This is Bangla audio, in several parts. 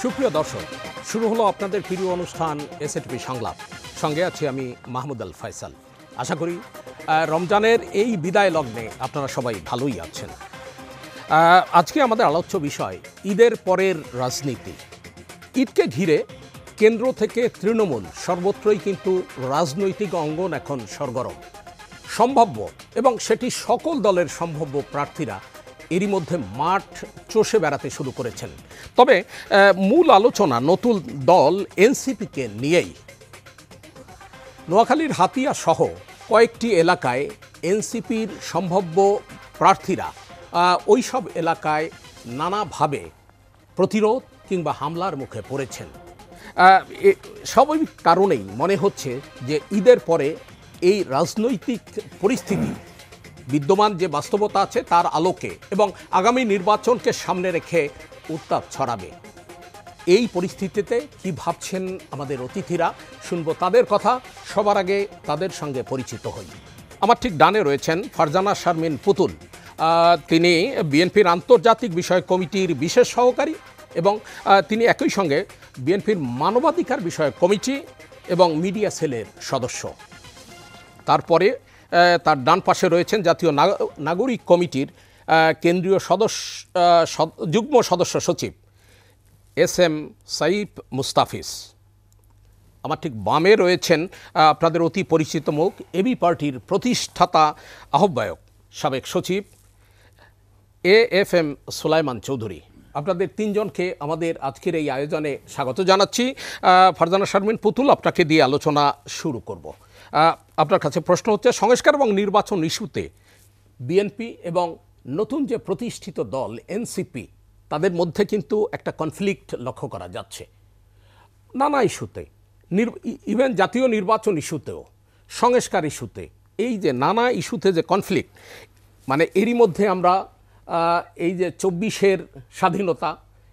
সুপ্রিয় দর্শক, শুরু হলো আপনাদের প্রিয় অনুষ্ঠান এসএটিভি সংলাপ। সঙ্গে আছি আমি মাহমুদ আল ফয়সাল। আশা করি রমজানের এই বিদায় লগ্নে আপনারা সবাই ভালোই আছেন। আজকে আমাদের আলোচ্য বিষয় ঈদের পরের রাজনীতি। ঈদকে ঘিরে কেন্দ্র থেকে তৃণমূল সর্বত্রই কিন্তু রাজনৈতিক অঙ্গন এখন সরগরম। সম্ভাব্য এবং সেটি সকল দলের সম্ভাব্য প্রার্থীরা এরই মধ্যে মাঠ চষে বেড়াতে শুরু করেছেন। তবে মূল আলোচনা নতুন দল এনসিপিকে নিয়েই। নোয়াখালীর হাতিয়া সহ কয়েকটি এলাকায় এনসিপির সম্ভাব্য প্রার্থীরা ওই সব এলাকায় নানাভাবে প্রতিরোধ কিংবা হামলার মুখে পড়েছেন। স্বাভাবিক কারণেই মনে হচ্ছে যে ঈদের পরে এই রাজনৈতিক পরিস্থিতি বিদ্যমান যে বাস্তবতা আছে তার আলোকে এবং আগামী নির্বাচনকে সামনে রেখে উত্তাপ ছড়াবে। এই পরিস্থিতিতে কি ভাবছেন আমাদের অতিথিরা, শুনবো তাদের কথা। সবার আগে তাদের সঙ্গে পরিচিত হই। আমার ঠিক ডানে রয়েছেন ফারজানা শারমিন পুতুল। তিনি বিএনপির আন্তর্জাতিক বিষয়ক কমিটির বিশেষ সহকারী এবং তিনি একই সঙ্গে বিএনপির মানবাধিকার বিষয়ক কমিটি এবং মিডিয়া সেলের সদস্য। তারপরে তার ডান পাশে রয়েছেন জাতীয় নাগরিক কমিটির কেন্দ্রীয় যুগ্ম সদস্য সচিব এস.এম. সাইফ মুস্তাফিজ। আমার ঠিক বামে রয়েছেন আপনাদের অতি পরিচিত মুখ, এবি পার্টির প্রতিষ্ঠাতা আহ্বায়ক সাবেক সচিব এ.এফ.এম. সুলাইমান চৌধুরী। আপনাদের তিনজনকে আমাদের আজকের এই আয়োজনে স্বাগত জানাচ্ছি। ফারজানা শারমিন পুতুল, আপনাকে দিয়ে আলোচনা শুরু করব। আপনার কাছে প্রশ্ন হচ্ছে, সংস্কার এবং নির্বাচন ইস্যুতে বিএনপি এবং নতুন যে প্রতিষ্ঠিত দল এনসিপি তাদের মধ্যে কিন্তু একটা কনফ্লিক্ট লক্ষ্য করা যাচ্ছে নানা ইস্যুতে, ইভেন জাতীয় নির্বাচন ইস্যুতেও, সংস্কার ইস্যুতে। এই যে নানা ইস্যুতে যে কনফ্লিক্ট, মানে এরই মধ্যে আমরা এই যে ২৪-এর স্বাধীনতা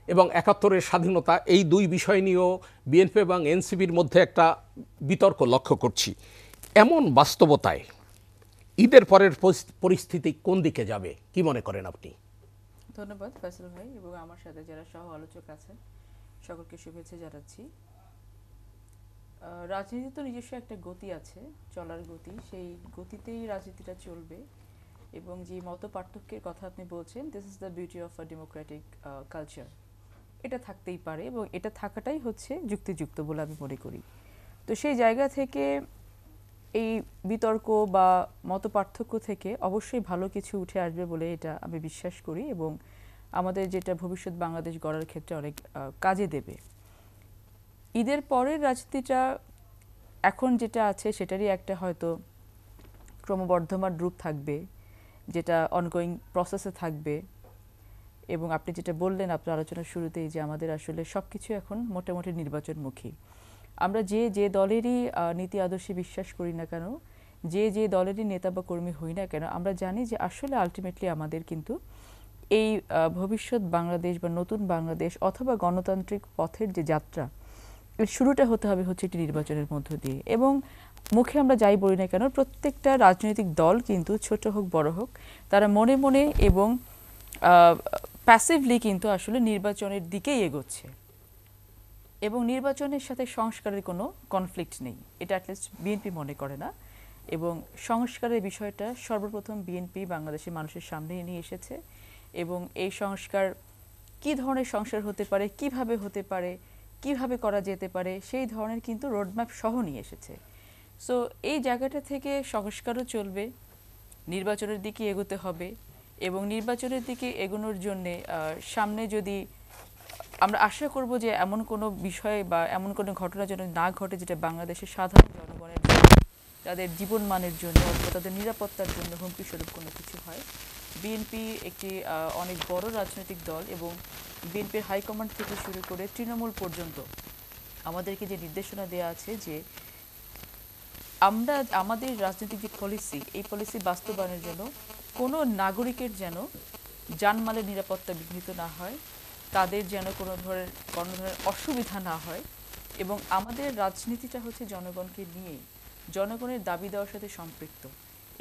এবং ৭১-এর স্বাধীনতা, এই দুই বিষয় নিয়েও বিএনপি এবং এনসিপির মধ্যে একটা বিতর্ক লক্ষ্য করছি। এমন বাস্তবতায় ঈদের পরের পরিস্থিতি কোন দিকে যাবে, কি মনে করেন আপনি? ধন্যবাদ ফয়সাল ভাই এবং আমার সাথে যারা সহ আলোচক আছেন সকলকে শুভেচ্ছা জানাচ্ছি। রাজনীতি তো নিজস্ব একটা গতি আছে, চলার গতি, সেই গতিতেই রাজনীতিটা চলবে। এবং যে মত পার্থক্যের কথা আপনি বলছেন, this is the beauty of a Democratic culture. এটা থাকতেই পারে এবং এটা থাকাটাই হচ্ছে যুক্তিযুক্ত বলে আমি মনে করি। তো সেই জায়গা থেকে এই বিতর্ক বা মত পার্থক্য থেকে অবশ্যই ভালো কিছু উঠে আসবে বলে এটা আমি বিশ্বাস করি এবং আমাদের যেটা ভবিষ্যৎ বাংলাদেশ গড়ার ক্ষেত্রে অনেক কাজে দেবে। ঈদের পরের রাজনীতিটা এখন যেটা আছে সেটারই একটা হয়তো ক্রমবর্ধমান রূপ থাকবে, যেটা অনগোয়িং প্রসেসে থাকবে। এবং আপনি যেটা বললেন আপনার আলোচনার শুরুতেই, যে আমাদের আসলে সব কিছু এখন মোটামুটি নির্বাচনমুখী। আমরা যে দলেরই নীতি আদর্শে বিশ্বাস করি না কেন, যে দলেরই নেতা বা কর্মী হই না কেন, আমরা জানি যে আসলে আলটিমেটলি আমাদের কিন্তু এই ভবিষ্যৎ বাংলাদেশ বা নতুন বাংলাদেশ অথবা গণতান্ত্রিক পথের যে যাত্রা, এর শুরুটা হতে হবে হচ্ছে একটি নির্বাচনের মধ্য দিয়ে। এবং মুখে আমরা যাই বলি না কেন, প্রত্যেকটা রাজনৈতিক দল কিন্তু ছোট হোক বড় হোক, তারা মনে মনে এবং প্যাসিভলি কিন্তু আসলে নির্বাচনের দিকেই এগোচ্ছে এবং নির্বাচনের সাথে সংস্কারের কোনো কনফ্লিক্ট নেই, এটা অ্যাটলিস্ট বিএনপি মনে করে না। এবং সংস্কারের বিষয়টা সর্বপ্রথম বিএনপি বাংলাদেশের মানুষের সামনে নিয়ে এসেছে এবং এই সংস্কার কী ধরনের সংস্কার হতে পারে, কিভাবে হতে পারে, কিভাবে করা যেতে পারে, সেই ধরনের কিন্তু রোডম্যাপ সহ নিয়ে এসেছে। সো এই জায়গাটা থেকে সংস্কারও চলবে, নির্বাচনের দিকে এগোতে হবে এবং নির্বাচনের দিকে এগোনোর জন্যে সামনে যদি আমরা আশা করব যে এমন কোনো বিষয় বা এমন কোনো ঘটনা যেন না ঘটে যেটা বাংলাদেশের সাধারণ জনগণের জন্য, তাদের জীবনমানের জন্য অথবা তাদের নিরাপত্তার জন্য হুমকিস্বরূপ কোনো কিছু হয়। বিএনপি একটি অনেক বড় রাজনৈতিক দল এবং বিএনপির হাইকমান্ড থেকে শুরু করে তৃণমূল পর্যন্ত আমাদেরকে যে নির্দেশনা দেওয়া আছে যে আমরা আমাদের রাজনৈতিক যে পলিসি, এই পলিসি বাস্তবায়নের জন্য কোনো নাগরিকের যেন জানমালের নিরাপত্তা বিঘ্নিত না হয়, তাদের যেন কোনো ধরনের অসুবিধা না হয়। এবং আমাদের রাজনীতিটা হচ্ছে জনগণকে নিয়ে, জনগণের দাবি দেওয়ার সাথে সম্পৃক্ত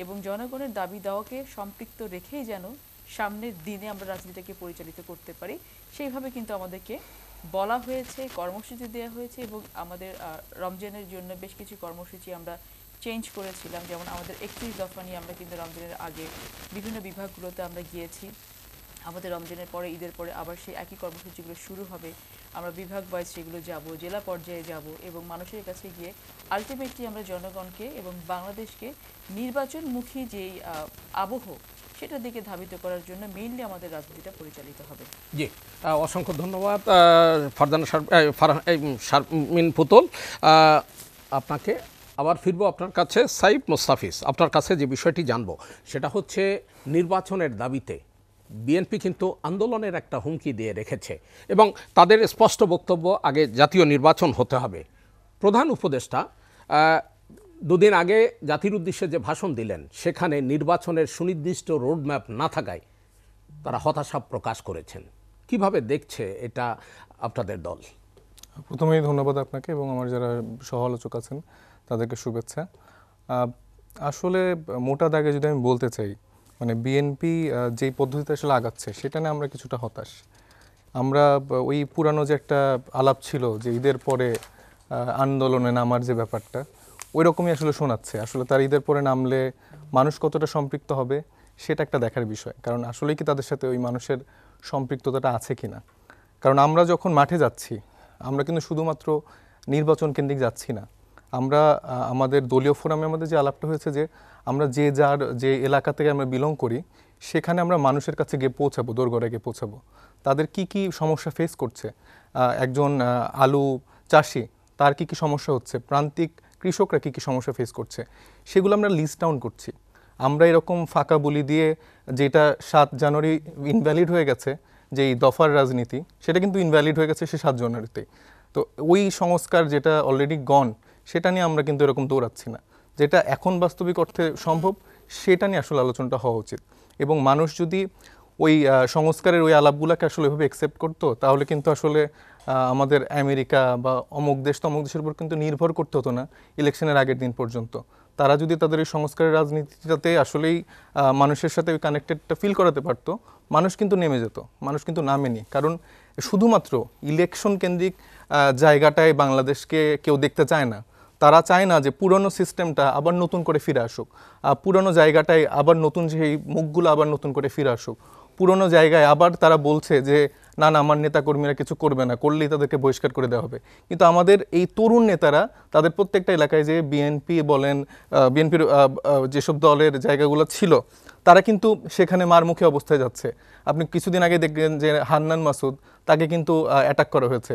এবং জনগণের দাবি দেওয়াকে সম্পৃক্ত রেখেই যেন সামনের দিনে আমরা রাজনীতিটাকে পরিচালিত করতে পারি, সেইভাবে কিন্তু আমাদেরকে বলা হয়েছে, কর্মসূচি দেওয়া হয়েছে এবং আমাদের রমজানের জন্য বেশ কিছু কর্মসূচি আমরা চেঞ্জ করেছিলাম। যেমন আমাদের 31 দফা নিয়ে আমরা কিন্তু রমজানের আগে বিভিন্ন বিভাগগুলোতে আমরা গিয়েছি। আমাদের রমজানের পরে, ঈদের পরে আবার সেই একই কর্মসূচিগুলো শুরু হবে। আমরা বিভাগ ওয়াইজ সেগুলো যাব, জেলা পর্যায়ে যাব এবং মানুষের কাছে গিয়ে আলটিমেটলি আমরা জনগণকে এবং বাংলাদেশকে নির্বাচনমুখী যেই আবহ সেটার দিকে ধাবিত করার জন্য মেইনলি আমাদের রাজনীতিটা পরিচালিত হবে। জি, অসংখ্য ধন্যবাদ ফারজানা শারমিন পুতুল। আপনাকে আবার ফিরবো আপনার কাছে। সাইফ মোস্তাফিজ, আপনার কাছে যে বিষয়টি জানবো সেটা হচ্ছে নির্বাচনের দাবিতে বিএনপি কিন্তু আন্দোলনের একটা হুমকি দিয়ে রেখেছে এবং তাদের স্পষ্ট বক্তব্য আগে জাতীয় নির্বাচন হতে হবে। প্রধান উপদেষ্টা দুদিন আগে জাতির উদ্দেশ্যে যে ভাষণ দিলেন সেখানে নির্বাচনের সুনির্দিষ্ট রোডম্যাপ না থাকায় তারা হতাশা প্রকাশ করেছেন। কিভাবে দেখছে এটা আপনাদের দল? প্রথমেই ধন্যবাদ আপনাকে এবং আমার যারা সহ আলোচক আছেন তাদেরকে শুভেচ্ছা। আসলে মোটা দাগে যদি আমি বলতে চাই, মানে বিএনপি যেই পদ্ধতিতে আসলে আগাচ্ছে সেটা নিয়ে আমরা কিছুটা হতাশ। আমরা ওই পুরানো যে একটা আলাপ ছিল যে ঈদের পরে আন্দোলনে নামার যে ব্যাপারটা, ওই রকমই আসলে শোনাচ্ছে। আসলে তার ঈদের পরে নামলে মানুষ কতটা সম্পৃক্ত হবে সেটা একটা দেখার বিষয়, কারণ আসলেই কি তাদের সাথে ওই মানুষের সম্পৃক্ততাটা আছে কি না। কারণ আমরা যখন মাঠে যাচ্ছি আমরা কিন্তু শুধুমাত্র নির্বাচন কেন্দ্রিক যাচ্ছি না। আমরা আমাদের দলীয় ফোরামের মধ্যে যে আলাপটা হয়েছে যে আমরা যার যে এলাকা থেকে আমরা বিলং করি সেখানে আমরা মানুষের কাছে গিয়ে পৌঁছাবো, দোরগোড়ায় গিয়ে পৌঁছাবো। তাদের কি কি সমস্যা ফেস করছে, একজন আলু চাষি তার কি কি সমস্যা হচ্ছে, প্রান্তিক কৃষকরা কি কি সমস্যা ফেস করছে, সেগুলো আমরা লিস্ট ডাউন করছি। আমরা এরকম ফাঁকা বলি দিয়ে যেটা 7 জানুয়ারি ইনভ্যালিড হয়ে গেছে, যে এই দফার রাজনীতি, সেটা কিন্তু ইনভ্যালিড হয়ে গেছে সে 7 জানুয়ারিতেই। তো ওই সংস্কার যেটা অলরেডি গন সেটা নিয়ে আমরা কিন্তু এরকম দৌড়াচ্ছি না। যেটা এখন বাস্তবিক অর্থে সম্ভব সেটা নিয়ে আসলে আলোচনাটা হওয়া উচিত। এবং মানুষ যদি ওই সংস্কারের ওই আলাপগুলোকে আসলে এভাবে অ্যাকসেপ্ট করতো তাহলে কিন্তু আসলে আমাদের আমেরিকা বা অমুক দেশ তমুক দেশের উপর কিন্তু নির্ভর করতে হতো না ইলেকশনের আগের দিন পর্যন্ত। তারা যদি তাদের এই সংস্কারের রাজনীতিটাতে আসলেই মানুষের সাথে ওই কানেক্টেডটা ফিল করাতে পারতো, মানুষ কিন্তু নেমে যেত। মানুষ কিন্তু নামেনি, কারণ শুধুমাত্র ইলেকশন কেন্দ্রিক জায়গাটায় বাংলাদেশকে কেউ দেখতে চায় না। তারা চায় না যে পুরনো সিস্টেমটা আবার নতুন করে ফিরে আসুক, পুরনো জায়গাটায় আবার নতুন সেই মুখগুলো আবার নতুন করে ফিরে আসুক। পুরনো জায়গায় আবার তারা বলছে যে না না আমার নেতাকর্মীরা কিছু করবে না, করলেই তাদেরকে বহিষ্কার করে দেওয়া হবে। কিন্তু আমাদের এই তরুণ নেতারা তাদের প্রত্যেকটা এলাকায় যে বিএনপি বলেন, বিএনপির যেসব দলের জায়গাগুলো ছিল তারা কিন্তু সেখানে মারমুখী অবস্থায় যাচ্ছে। আপনি কিছুদিন আগে দেখবেন যে হান্নান মাসুদ, তাকে কিন্তু অ্যাটাক করা হয়েছে।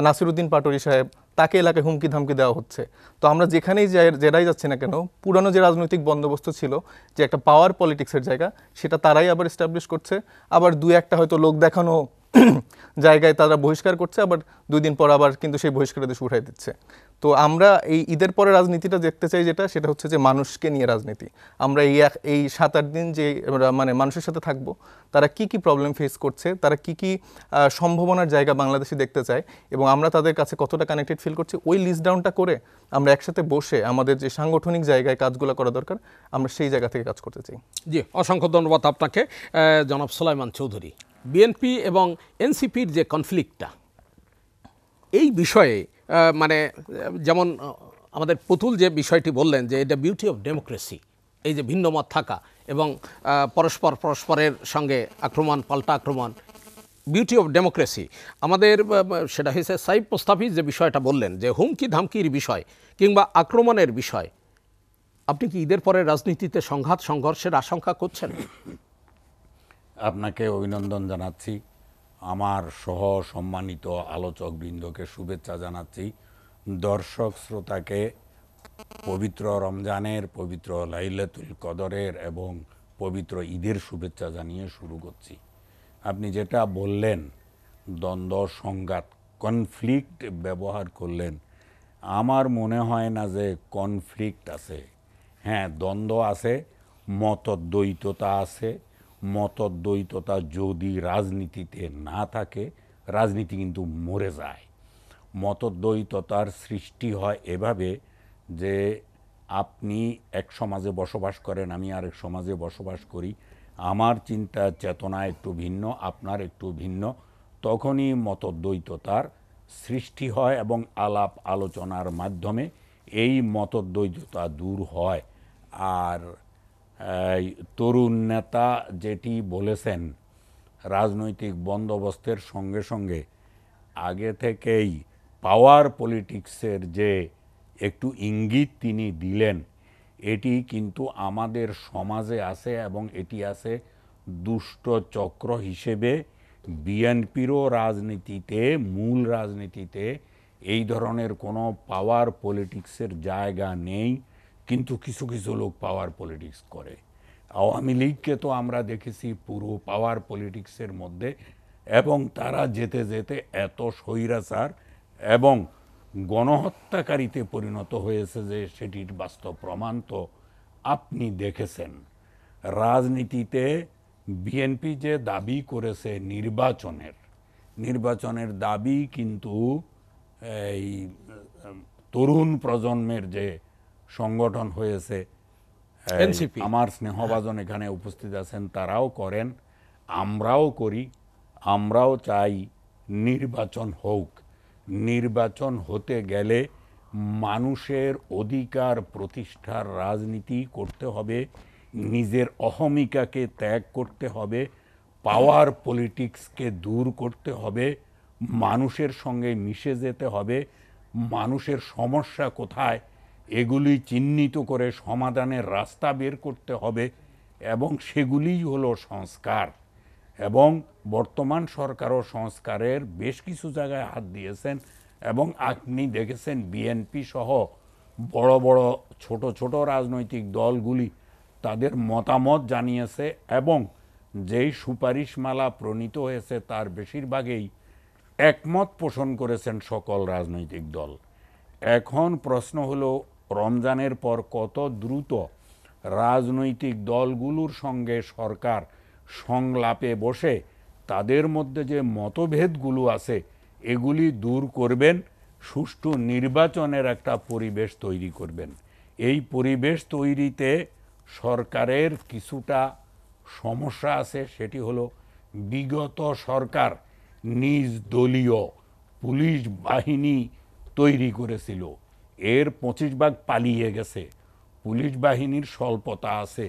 নাসিরউদ্দিন পাটোয়ারি সাহেব, তাকে এলাকায় হুমকি ধামকি দেওয়া হচ্ছে। তো আমরা যেখানেই যেটাই যাচ্ছি না কেন, পুরানো যে রাজনৈতিক বন্দোবস্ত ছিল যে একটা পাওয়ার পলিটিক্সের জায়গা, সেটা তারাই আবার এস্টাবলিশ করছে। আবার দু একটা হয়তো লোক দেখানো জায়গায় তারা বহিষ্কার করছে, আবার 2 দিন পর আবার কিন্তু সেই বহিষ্কার দেশ উঠাই দিচ্ছে। তো আমরা এই ঈদের পরে রাজনীতিটা দেখতে চাই, সেটা হচ্ছে যে মানুষকে নিয়ে রাজনীতি। আমরা এই 7-8 দিন যে মানে মানুষের সাথে থাকবো, তারা কি কি প্রবলেম ফেস করছে, তারা কি কি সম্ভাবনার জায়গা বাংলাদেশে দেখতে চায় এবং আমরা তাদের কাছে কতটা কানেক্টেড ফিল করছি, ওই লিস্ট ডাউনটা করে আমরা একসাথে বসে আমাদের যে সাংগঠনিক জায়গায় কাজগুলো করা দরকার আমরা সেই জায়গা থেকে কাজ করতে চাই। জি, অসংখ্য ধন্যবাদ আপনাকে। জনাব সুলাইমান চৌধুরী, বিএনপি এবং এনসিপির যে কনফ্লিক্টটা, এই বিষয়ে মানে যেমন আমাদের পুতুল যে বিষয়টি বললেন যে এটা বিউটি অফ ডেমোক্রেসি, এই যে ভিন্নমত থাকা এবং পরস্পরের সঙ্গে আক্রমণ, পাল্টা আক্রমণ, বিউটি অফ ডেমোক্রেসি আমাদের সেটা হয়েছে সাইফ মোস্তাফিজ যে বিষয়টা বললেন যে হুমকি ধামকির বিষয় কিংবা আক্রমণের বিষয়। আপনি কি ঈদের পরে রাজনীতিতে সংঘাত সংঘর্ষের আশঙ্কা করছেন? আপনাকে অভিনন্দন জানাচ্ছি, আমার সহ সম্মানিত আলোচকবৃন্দকে শুভেচ্ছা জানাচ্ছি, দর্শক শ্রোতাকে পবিত্র রমজানের, পবিত্র লাইলাতুল কদরের এবং পবিত্র ঈদের শুভেচ্ছা জানিয়ে শুরু করছি। আপনি যেটা বললেন দ্বন্দ্ব, সংঘাত, কনফ্লিক্ট ব্যবহার করলেন, আমার মনে হয় না যে কনফ্লিক্ট আছে। হ্যাঁ, দ্বন্দ্ব আছে, মতদ্বৈততা আছে। মতদ্বৈততা যদি রাজনীতিতে না থাকে, রাজনীতি কিন্তু মরে যায়। মতদ্বৈততার সৃষ্টি হয় এভাবে যে আপনি এক সমাজে বসবাস করেন, আমি আরেক সমাজে বসবাস করি, আমার চিন্তা চেতনা একটু ভিন্ন, আপনার একটু ভিন্ন, তখনই মতদ্বৈততার সৃষ্টি হয় এবং আলাপ আলোচনার মাধ্যমে এই মতদ্বৈততা দূর হয়। আর তরুণ নেতা যেটি বলেছেন, রাজনৈতিক বন্দোবস্তের সঙ্গে সঙ্গে আগে থেকেই পাওয়ার পলিটিক্সের যে একটু ইঙ্গিত তিনি দিলেন, এটি কিন্তু আমাদের সমাজে আছে এবং এটি আছে দুষ্ট চক্র হিসেবে। বিএনপিরও রাজনীতিতে, মূল রাজনীতিতে এই ধরনের কোনো পাওয়ার পলিটিক্সের জায়গা নেই, কিন্তু কিছু কিছু লোক পাওয়ার পলিটিক্স করে। আওয়ামী লীগকে তো আমরা দেখেছি পুরো পাওয়ার পলিটিক্সের মধ্যে, এবং তারা যেতে যেতে এত স্বৈরাচার এবং গণহত্যাকারীতে পরিণত হয়েছে যে সেটির বাস্তব প্রমাণ তো আপনি দেখেছেন। রাজনীতিতে বিএনপি যে দাবি করেছে নির্বাচনের দাবি কিন্তু এই তরুণ প্রজন্মের যে সংগঠন হয়েছে, এনসিপি, আমার স্নেহভাজন এখানে উপস্থিত আছেন, তারাও করেন, আমরাও করি। আমরাও চাই নির্বাচন হোক। নির্বাচন হতে গেলে মানুষের অধিকার প্রতিষ্ঠার রাজনীতি করতে হবে, নিজের অহমিকাকে ত্যাগ করতে হবে, পাওয়ার পলিটিক্সকে দূর করতে হবে, মানুষের সঙ্গে মিশে যেতে হবে, মানুষের সমস্যা কোথায় এগুলি চিহ্নিত করে সমাধানের রাস্তা বের করতে হবে, এবং সেগুলিই হলো সংস্কার। এবং বর্তমান সরকারও সংস্কারের বেশ কিছু জায়গায় হাত দিয়েছেন, এবং আপনি দেখেছেন বিএনপি সহ বড় বড় ছোট ছোট রাজনৈতিক দলগুলি তাদের মতামত জানিয়েছে, এবং যেই সুপারিশমালা প্রণীত হয়েছে তার বেশিরভাগই একমত পোষণ করেছেন সকল রাজনৈতিক দল। এখন প্রশ্ন হলো, রমজানের পর কত দ্রুত রাজনৈতিক দলগুলোর সঙ্গে সরকার সংলাপে বসে তাদের মধ্যে যে মতভেদগুলো আছে এগুলি দূর করবেন, সুষ্ঠু নির্বাচনের একটা পরিবেশ তৈরি করবেন। এই পরিবেশ তৈরিতে সরকারের কিছুটা সমস্যা আছে, সেটি হলো বিগত সরকার নিজ দলীয় পুলিশ বাহিনী তৈরি করেছিল, এর 25 ভাগ পালিয়ে গেছে। পুলিশ বাহিনীর স্বল্পতা আছে,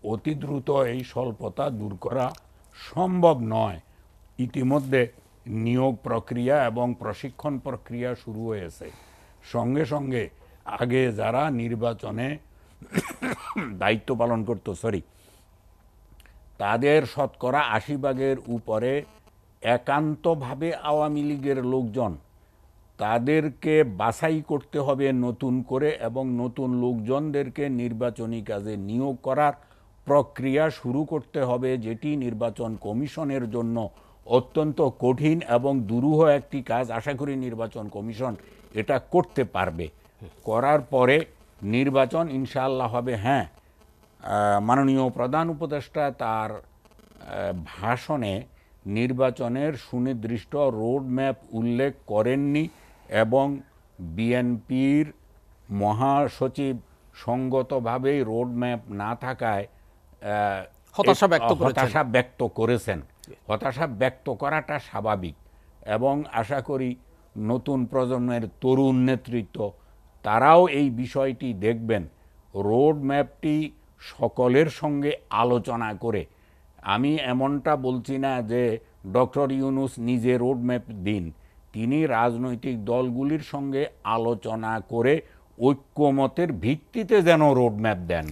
অতি দ্রুত এই স্বল্পতা দূর করা সম্ভব নয়। ইতিমধ্যে নিয়োগ প্রক্রিয়া এবং প্রশিক্ষণ প্রক্রিয়া শুরু হয়েছে। সঙ্গে সঙ্গে আগে যারা নির্বাচনে দায়িত্ব পালন করত, তাদের শতকরা 80 ভাগের উপরে একান্তভাবে আওয়ামী লীগের লোকজন, তাদেরকে বাছাই করতে হবে নতুন করে, এবং নতুন লোকজনদেরকে নির্বাচনী কাজে নিয়োগ করার প্রক্রিয়া শুরু করতে হবে, যেটি নির্বাচন কমিশনের জন্য অত্যন্ত কঠিন এবং দুরূহ একটি কাজ। আশা করি নির্বাচন কমিশন এটা করতে পারবে। করার পরে নির্বাচন ইনশাআল্লাহ হবে। হ্যাঁ, মাননীয় প্রধান উপদেষ্টা তার ভাষণে নির্বাচনের সুনির্দিষ্ট রোড ম্যাপ উল্লেখ করেননি, এবং বিএনপির মহাসচিব সঙ্গতভাবেই রোড ম্যাপ না থাকায় হতাশা ব্যক্ত করেছেন। হতাশা ব্যক্ত করাটা স্বাভাবিক, এবং আশা করি নতুন প্রজন্মের তরুণ নেতৃত্ব তারাও এই বিষয়টি দেখবেন। রোড ম্যাপটি সকলের সঙ্গে আলোচনা করে, আমি এমনটা বলছি না যে ডক্টর ইউনূস নিজে রোড ম্যাপ দিন, তিনি রাজনৈতিক দলগুলির সঙ্গে আলোচনা করে ঐক্যমতের ভিত্তিতে যেন রোড ম্যাপ দেন।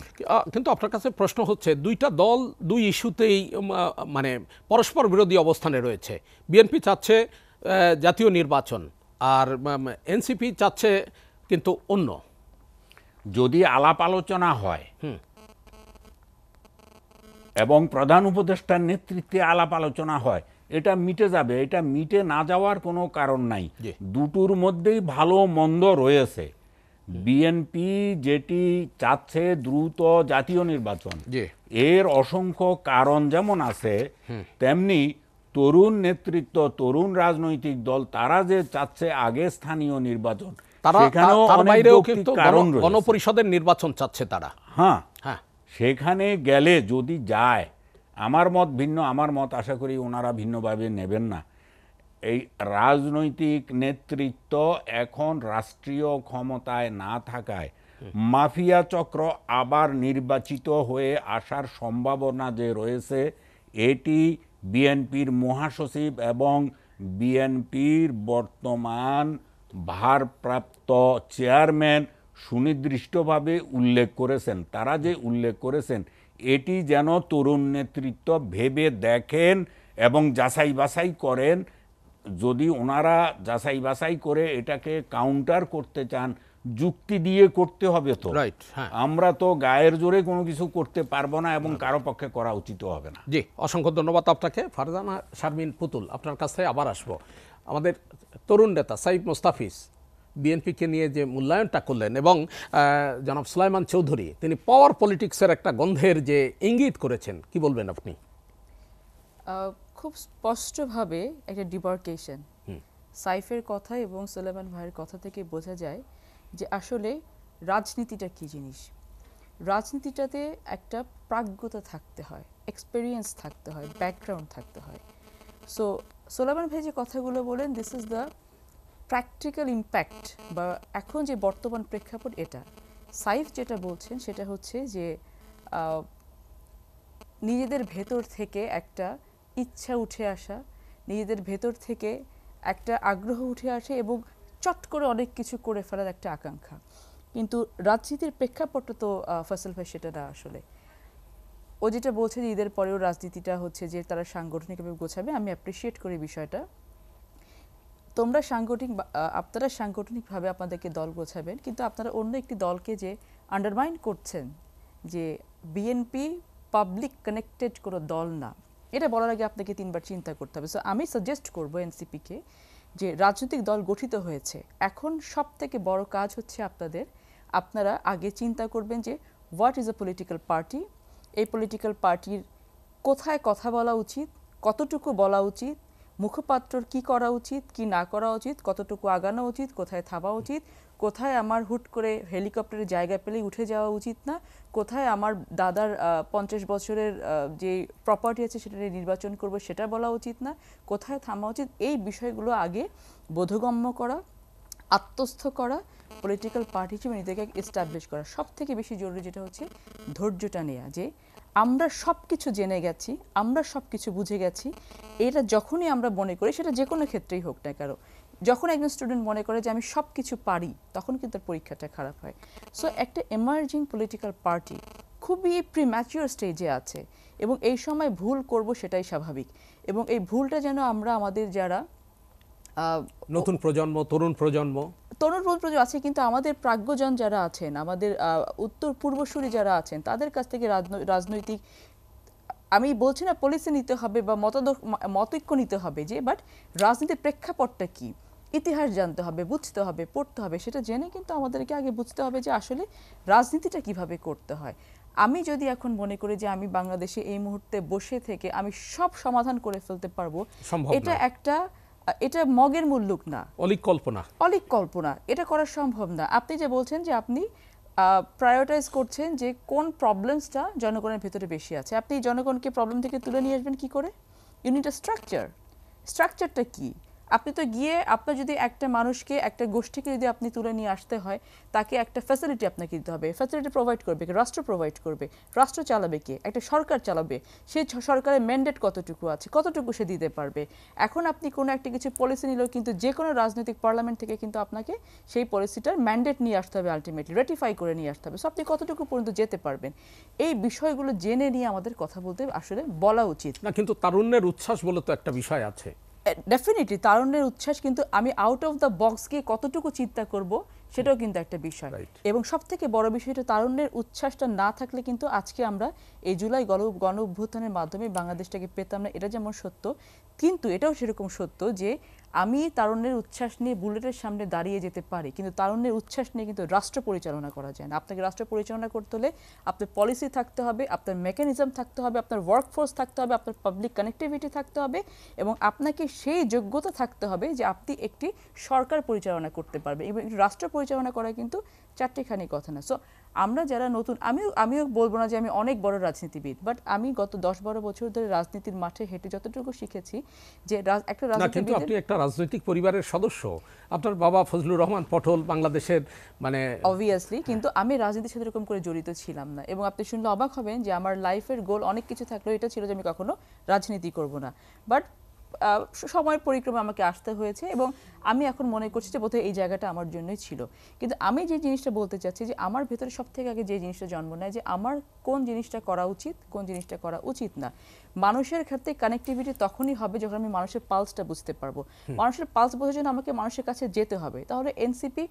কিন্তু আপনার কাছে প্রশ্ন হচ্ছে, দুইটা দল দুই ইস্যুতেই মানে পরস্পর বিরোধী অবস্থানে রয়েছে। বিএনপি চাচ্ছে জাতীয় নির্বাচন, আর এনসিপি চাচ্ছে কিন্তু অন্য। যদি আলাপ আলোচনা হয় এবং প্রধান উপদেষ্টার নেতৃত্বে আলাপ আলোচনা হয়, এটা মিটে যাবে। এটা মিটে না যাওয়ার কোনো কারণ নাই। দুটোর মধ্যেই ভালো মন্দ রয়েছে। বিএনপি যেটি চাচ্ছে দ্রুত জাতীয় নির্বাচন, এর অসংখ্য কারণ যেমন আছে, তেমনি তরুণ নেতৃত্ব, তরুণ রাজনৈতিক দল তারা যে চাচ্ছে আগে স্থানীয় নির্বাচন, সেখানেও অনেক কারণ রয়েছে। গণপরিষদের নির্বাচন চাচ্ছে তারা। হ্যাঁ, সেখানে গেলে যদি যায়, আমার মত ভিন্ন, আমার মত আশা করি ওনারা ভিন্নভাবে নেবেন না। এই রাজনৈতিক নেতৃত্ব এখন রাষ্ট্রীয় ক্ষমতায় না থাকায় মাফিয়া চক্র আবার নির্বাচিত হয়ে আসার সম্ভাবনা যে রয়েছে, এটি বিএনপির মহাসচিব এবং বিএনপির বর্তমান ভারপ্রাপ্ত চেয়ারম্যান সুনির্দিষ্টভাবে উল্লেখ করেছেন। তারা যে উল্লেখ করেছেন এটি যেন তরুণ নেতৃত্ব ভেবে দেখেন এবং যাচাই বাছাই করেন। যদি ওনারা যাচাই বাছাই করে এটাকে কাউন্টার করতে চান, যুক্তি দিয়ে করতে হবে। তো রাইট, হ্যাঁ। আমরা তো গায়ের জোরে কোনো কিছু করতে পারবো না এবং কারো পক্ষে করা উচিত হবে না। জি, অসংখ্য ধন্যবাদ আপনাকে। ফারজানা শারমিন পুতুল, আপনার কাছে আবার আসবো। আমাদের তরুণ নেতা সাইফ মোস্তাফিজ বিএনপিকে নিয়ে যে মূল্যায়নটা করলেন এবং জনাব সুলাইমান চৌধুরী তিনি পাওয়ার পলিটিক্সের একটা গন্ধের যে ইঙ্গিত করেছেন, কি বলবেন আপনি? খুব স্পষ্টভাবে একটা ডিবার্কেশন সাইফের কথা এবং সুলাইমান ভাইয়ের কথা থেকে বোঝা যায় যে আসলে রাজনীতিটা কী জিনিস। রাজনীতিটাতে একটা প্রাজ্ঞতা থাকতে হয়, এক্সপেরিয়েন্স থাকতে হয়, ব্যাকগ্রাউন্ড থাকতে হয়। সো সুলাইমান ভাই যে কথাগুলো বলেন, this is the practical impact বা এখন যে বর্তমান প্রেক্ষাপট এটা। সাইফ যেটা বলছেন সেটা হচ্ছে যে নিজেদের ভেতর থেকে একটা ইচ্ছা উঠে আসা, নিজেদের ভেতর থেকে একটা আগ্রহ উঠে আসে এবং চট করে অনেক কিছু করে ফেলার একটা আকাঙ্ক্ষা। কিন্তু রাজনীতির প্রেক্ষাপটটা তো ফয়সাল ভাই সেটা না। আসলে ও যেটা বলছে যে ঈদের পরেও রাজনীতিটা হচ্ছে যে তারা সাংগঠনিকভাবে গোছাবে, আমি অ্যাপ্রিসিয়েট করি বিষয়টা। আপনারা সাংগঠনিকভাবে আপনাদেরকে দল গোছাবেন, কিন্তু আপনারা অন্য একটি দলকে যে আন্ডারমাইন করছেন যে বিএনপি পাবলিক কানেক্টেড কোনো দল না, এটা বলার আগে আপনাকে 3 বার চিন্তা করতে হবে। সো আমি সাজেস্ট করব এনসিপিকে যে রাজনৈতিক দল গঠিত হয়েছে, এখন সব থেকে বড় কাজ হচ্ছে আপনারা আগে চিন্তা করবেন যে what is a political party. এই পলিটিক্যাল পার্টির কোথায় কথা বলা উচিত, কতটুকু বলা উচিত, মুখপাত্রর কি করা উচিত কি না করা উচিত, কতটুকু আগানো উচিত, কোথায় থামা উচিত, কোথায় আমার হুট করে হেলিকপ্টারের জায়গা পেলেই উঠে যাওয়া উচিত না, কোথায় আমার দাদার 50 বছরের যে প্রপার্টি আছে সেটা নির্বাচন করব সেটা বলা উচিত না, কোথায় থামা উচিত। এই বিষয়গুলো আগে বোধগম্য করা, আত্মস্থ করা, পলিটিক্যাল পার্টি হিসেবে নিজেকে এস্টাবলিশ করা। সব থেকে বেশি জরুরি যেটা হচ্ছে ধৈর্যটা নেওয়া, যে আমরা সব কিছু জেনে গেছি, আমরা সব কিছু বুঝে গেছি। এটা যখনই আমরা মনে করি, সেটা যে কোনো ক্ষেত্রেই হোক না কারো, যখন একজন স্টুডেন্ট মনে করে যে আমি সব কিছু পারি, তখন কিন্তু তার পরীক্ষাটা খারাপ হয়। সো একটা এমার্জিং পলিটিক্যাল পার্টি খুবই প্রিম্যাচিওর স্টেজে আছে এবং এই সময় ভুল করব সেটাই স্বাভাবিক। এবং এই ভুলটা যেন আমরা আমাদের যারা নতুন প্রজন্ম, তরুণ প্রজন্ম আছে, কিন্তু আমাদের প্রাজ্ঞজন যারা আছেন, আমাদের উত্তর পূর্বসূরি যারা আছেন, তাদের কাছ থেকে রাজনৈতিক, আমি বলছি না পলিসি নিতে হবে বা মতৈক্য নিতে হবে, যে বাট রাজনীতির প্রেক্ষাপটটা কি, ইতিহাস জানতে হবে, বুঝতে হবে, পড়তে হবে। সেটা জেনে কিন্তু আমাদেরকে আগে বুঝতে হবে যে আসলে রাজনীতিটা কিভাবে করতে হয়। আমি যদি এখন মনে করি যে আমি বাংলাদেশে এই মুহূর্তে বসে থেকে আমি সব সমাধান করে ফেলতে পারবো, এটা মগের মুল্লুক না, অলিক কল্পনা, এটা করা সম্ভব না। আপনি যে বলছেন যে আপনি প্রায়োরিটাইজ করছেন যে কোন প্রবলেমসটা জনগণের ভেতরে বেশি আছে, আপনি জনগণকে প্রবলেম থেকে তুলে নিয়ে আসবেন কি করে? ইউনিট আ স্ট্রাকচারটা কি? আপনি তো গিয়ে আপনার যদি একটা মানুষকে, একটা গোষ্ঠীকে যদি আপনি তুলে নিয়ে আসতে হয়, তাকে একটা ফ্যাসিলিটি আপনাকে দিতে হবে। ফ্যাসিলিটি প্রোভাইড করবে কে? রাষ্ট্র প্রোভাইড করবে। রাষ্ট্র চালাবে কে? একটা সরকার চালাবে। সেই সরকারের ম্যান্ডেট কতটুকু আছে, কতটুকু সে দিতে পারবে। এখন আপনি কোনো একটা কিছু পলিসি নিলেও কিন্তু যে কোনো রাজনৈতিক পার্লামেন্ট থেকে কিন্তু আপনাকে সেই পলিসিটার ম্যান্ডেট নিয়ে আসতে হবে, আলটিমেটলি রেটিফাই করে নিয়ে আসতে হবে। সো আপনি কতটুকু পর্যন্ত যেতে পারবেন, এই বিষয়গুলো জেনে নিয়ে আমাদের কথা বলতে আসলে বলা উচিত না। কিন্তু তারুণ্যের উচ্ছ্বাস বলে তো একটা বিষয় আছে। ডেফিনেটলি তারুণ্যের উচ্ছ্বাস, কিন্তু আমি আউট অফ দ্য বক্স গিয়ে কতটুকু চিন্তা করব সেটাও কিন্তু একটা বিষয়। এবং সব থেকে বড় বিষয়টা, তারুণ্যের উচ্ছ্বাসটা না থাকলে কিন্তু আজকে আমরা এই জুলাই গণ অভ্যুত্থানের মাধ্যমে বাংলাদেশটাকে পেতাম না, এটা যেমন সত্য, কিন্তু এটাও সেরকম সত্য যে আমি তারুণ্যের উচ্ছ্বাস নিয়ে বুলেটের সামনে দাঁড়িয়ে যেতে পারি, কিন্তু তারুণ্যের উচ্ছ্বাস নিয়ে কিন্তু রাষ্ট্র পরিচালনা করা যায় না। আপনাকে রাষ্ট্র পরিচালনা করতে হলে আপনার পলিসি থাকতে হবে, আপনার মেকানিজম থাকতে হবে, আপনার ওয়ার্কফোর্স থাকতে হবে, আপনার পাবলিক কানেক্টিভিটি থাকতে হবে, এবং আপনাকে সেই যোগ্যতা থাকতে হবে যে আপনি একটি সরকার পরিচালনা করতে পারবেন। এবং রাষ্ট্র পরিচালনা করা কিন্তু চারটিখানি কথা না। সো আমরা যারা নতুন, আমিও বলবো না যে আমি অনেক বড় রাজনীতিবিদ, বাট আমি গত 10-12 বছর ধরে রাজনীতির মাঠে হেঁটে যতটুকু শিখেছি যে একটা না, কিন্তু আপনি একটা রাজনৈতিক পরিবারের সদস্য, আপনার বাবা ফজলুর রহমান পটল বাংলাদেশের মানে অবভিয়াসলি, কিন্তু আমি রাজনীতির সাথে এরকম করে জড়িত ছিলাম না। এবং আপনি শুনলে অবাক হবেন যে আমার লাইফের গোল অনেক কিছু থাকলেও এটা ছিল যে আমি কখনো রাজনীতি করব না, বাট সময়ের পরিক্রমে আমাকে আসতে হয়েছে এবং আমি এখন মনে করছি যে বোধহয় এই জায়গাটা আমার জন্যই ছিল। কিন্তু আমি যে জিনিসটা বলতে চাচ্ছি যে আমার ভেতরে সব থেকে আগে যে জিনিসটা জন্ম নেয় যে আমার কোন জিনিসটা করা উচিত, কোন জিনিসটা করা উচিত না। মানুষের ক্ষেত্রে কানেক্টিভিটি তখনই হবে যখন আমি মানুষের পালসটা বুঝতে পারবো। মানুষের পালস বোঝার জন্য আমাকে মানুষের কাছে যেতে হবে। তাহলে এনসিপি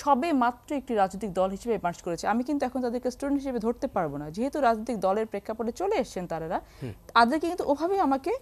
সবে মাত্র একটি রাজনৈতিক দল হিসেবে এমার্জ করেছে। আমি কিন্তু এখন তাদেরকে স্টুডেন্ট হিসেবে ধরতে পারবো না, যেহেতু রাজনৈতিক দলের প্রেক্ষাপটে চলে এসেছেন তারা, তাদেরকে কিন্তু ওভাবেই আমাকে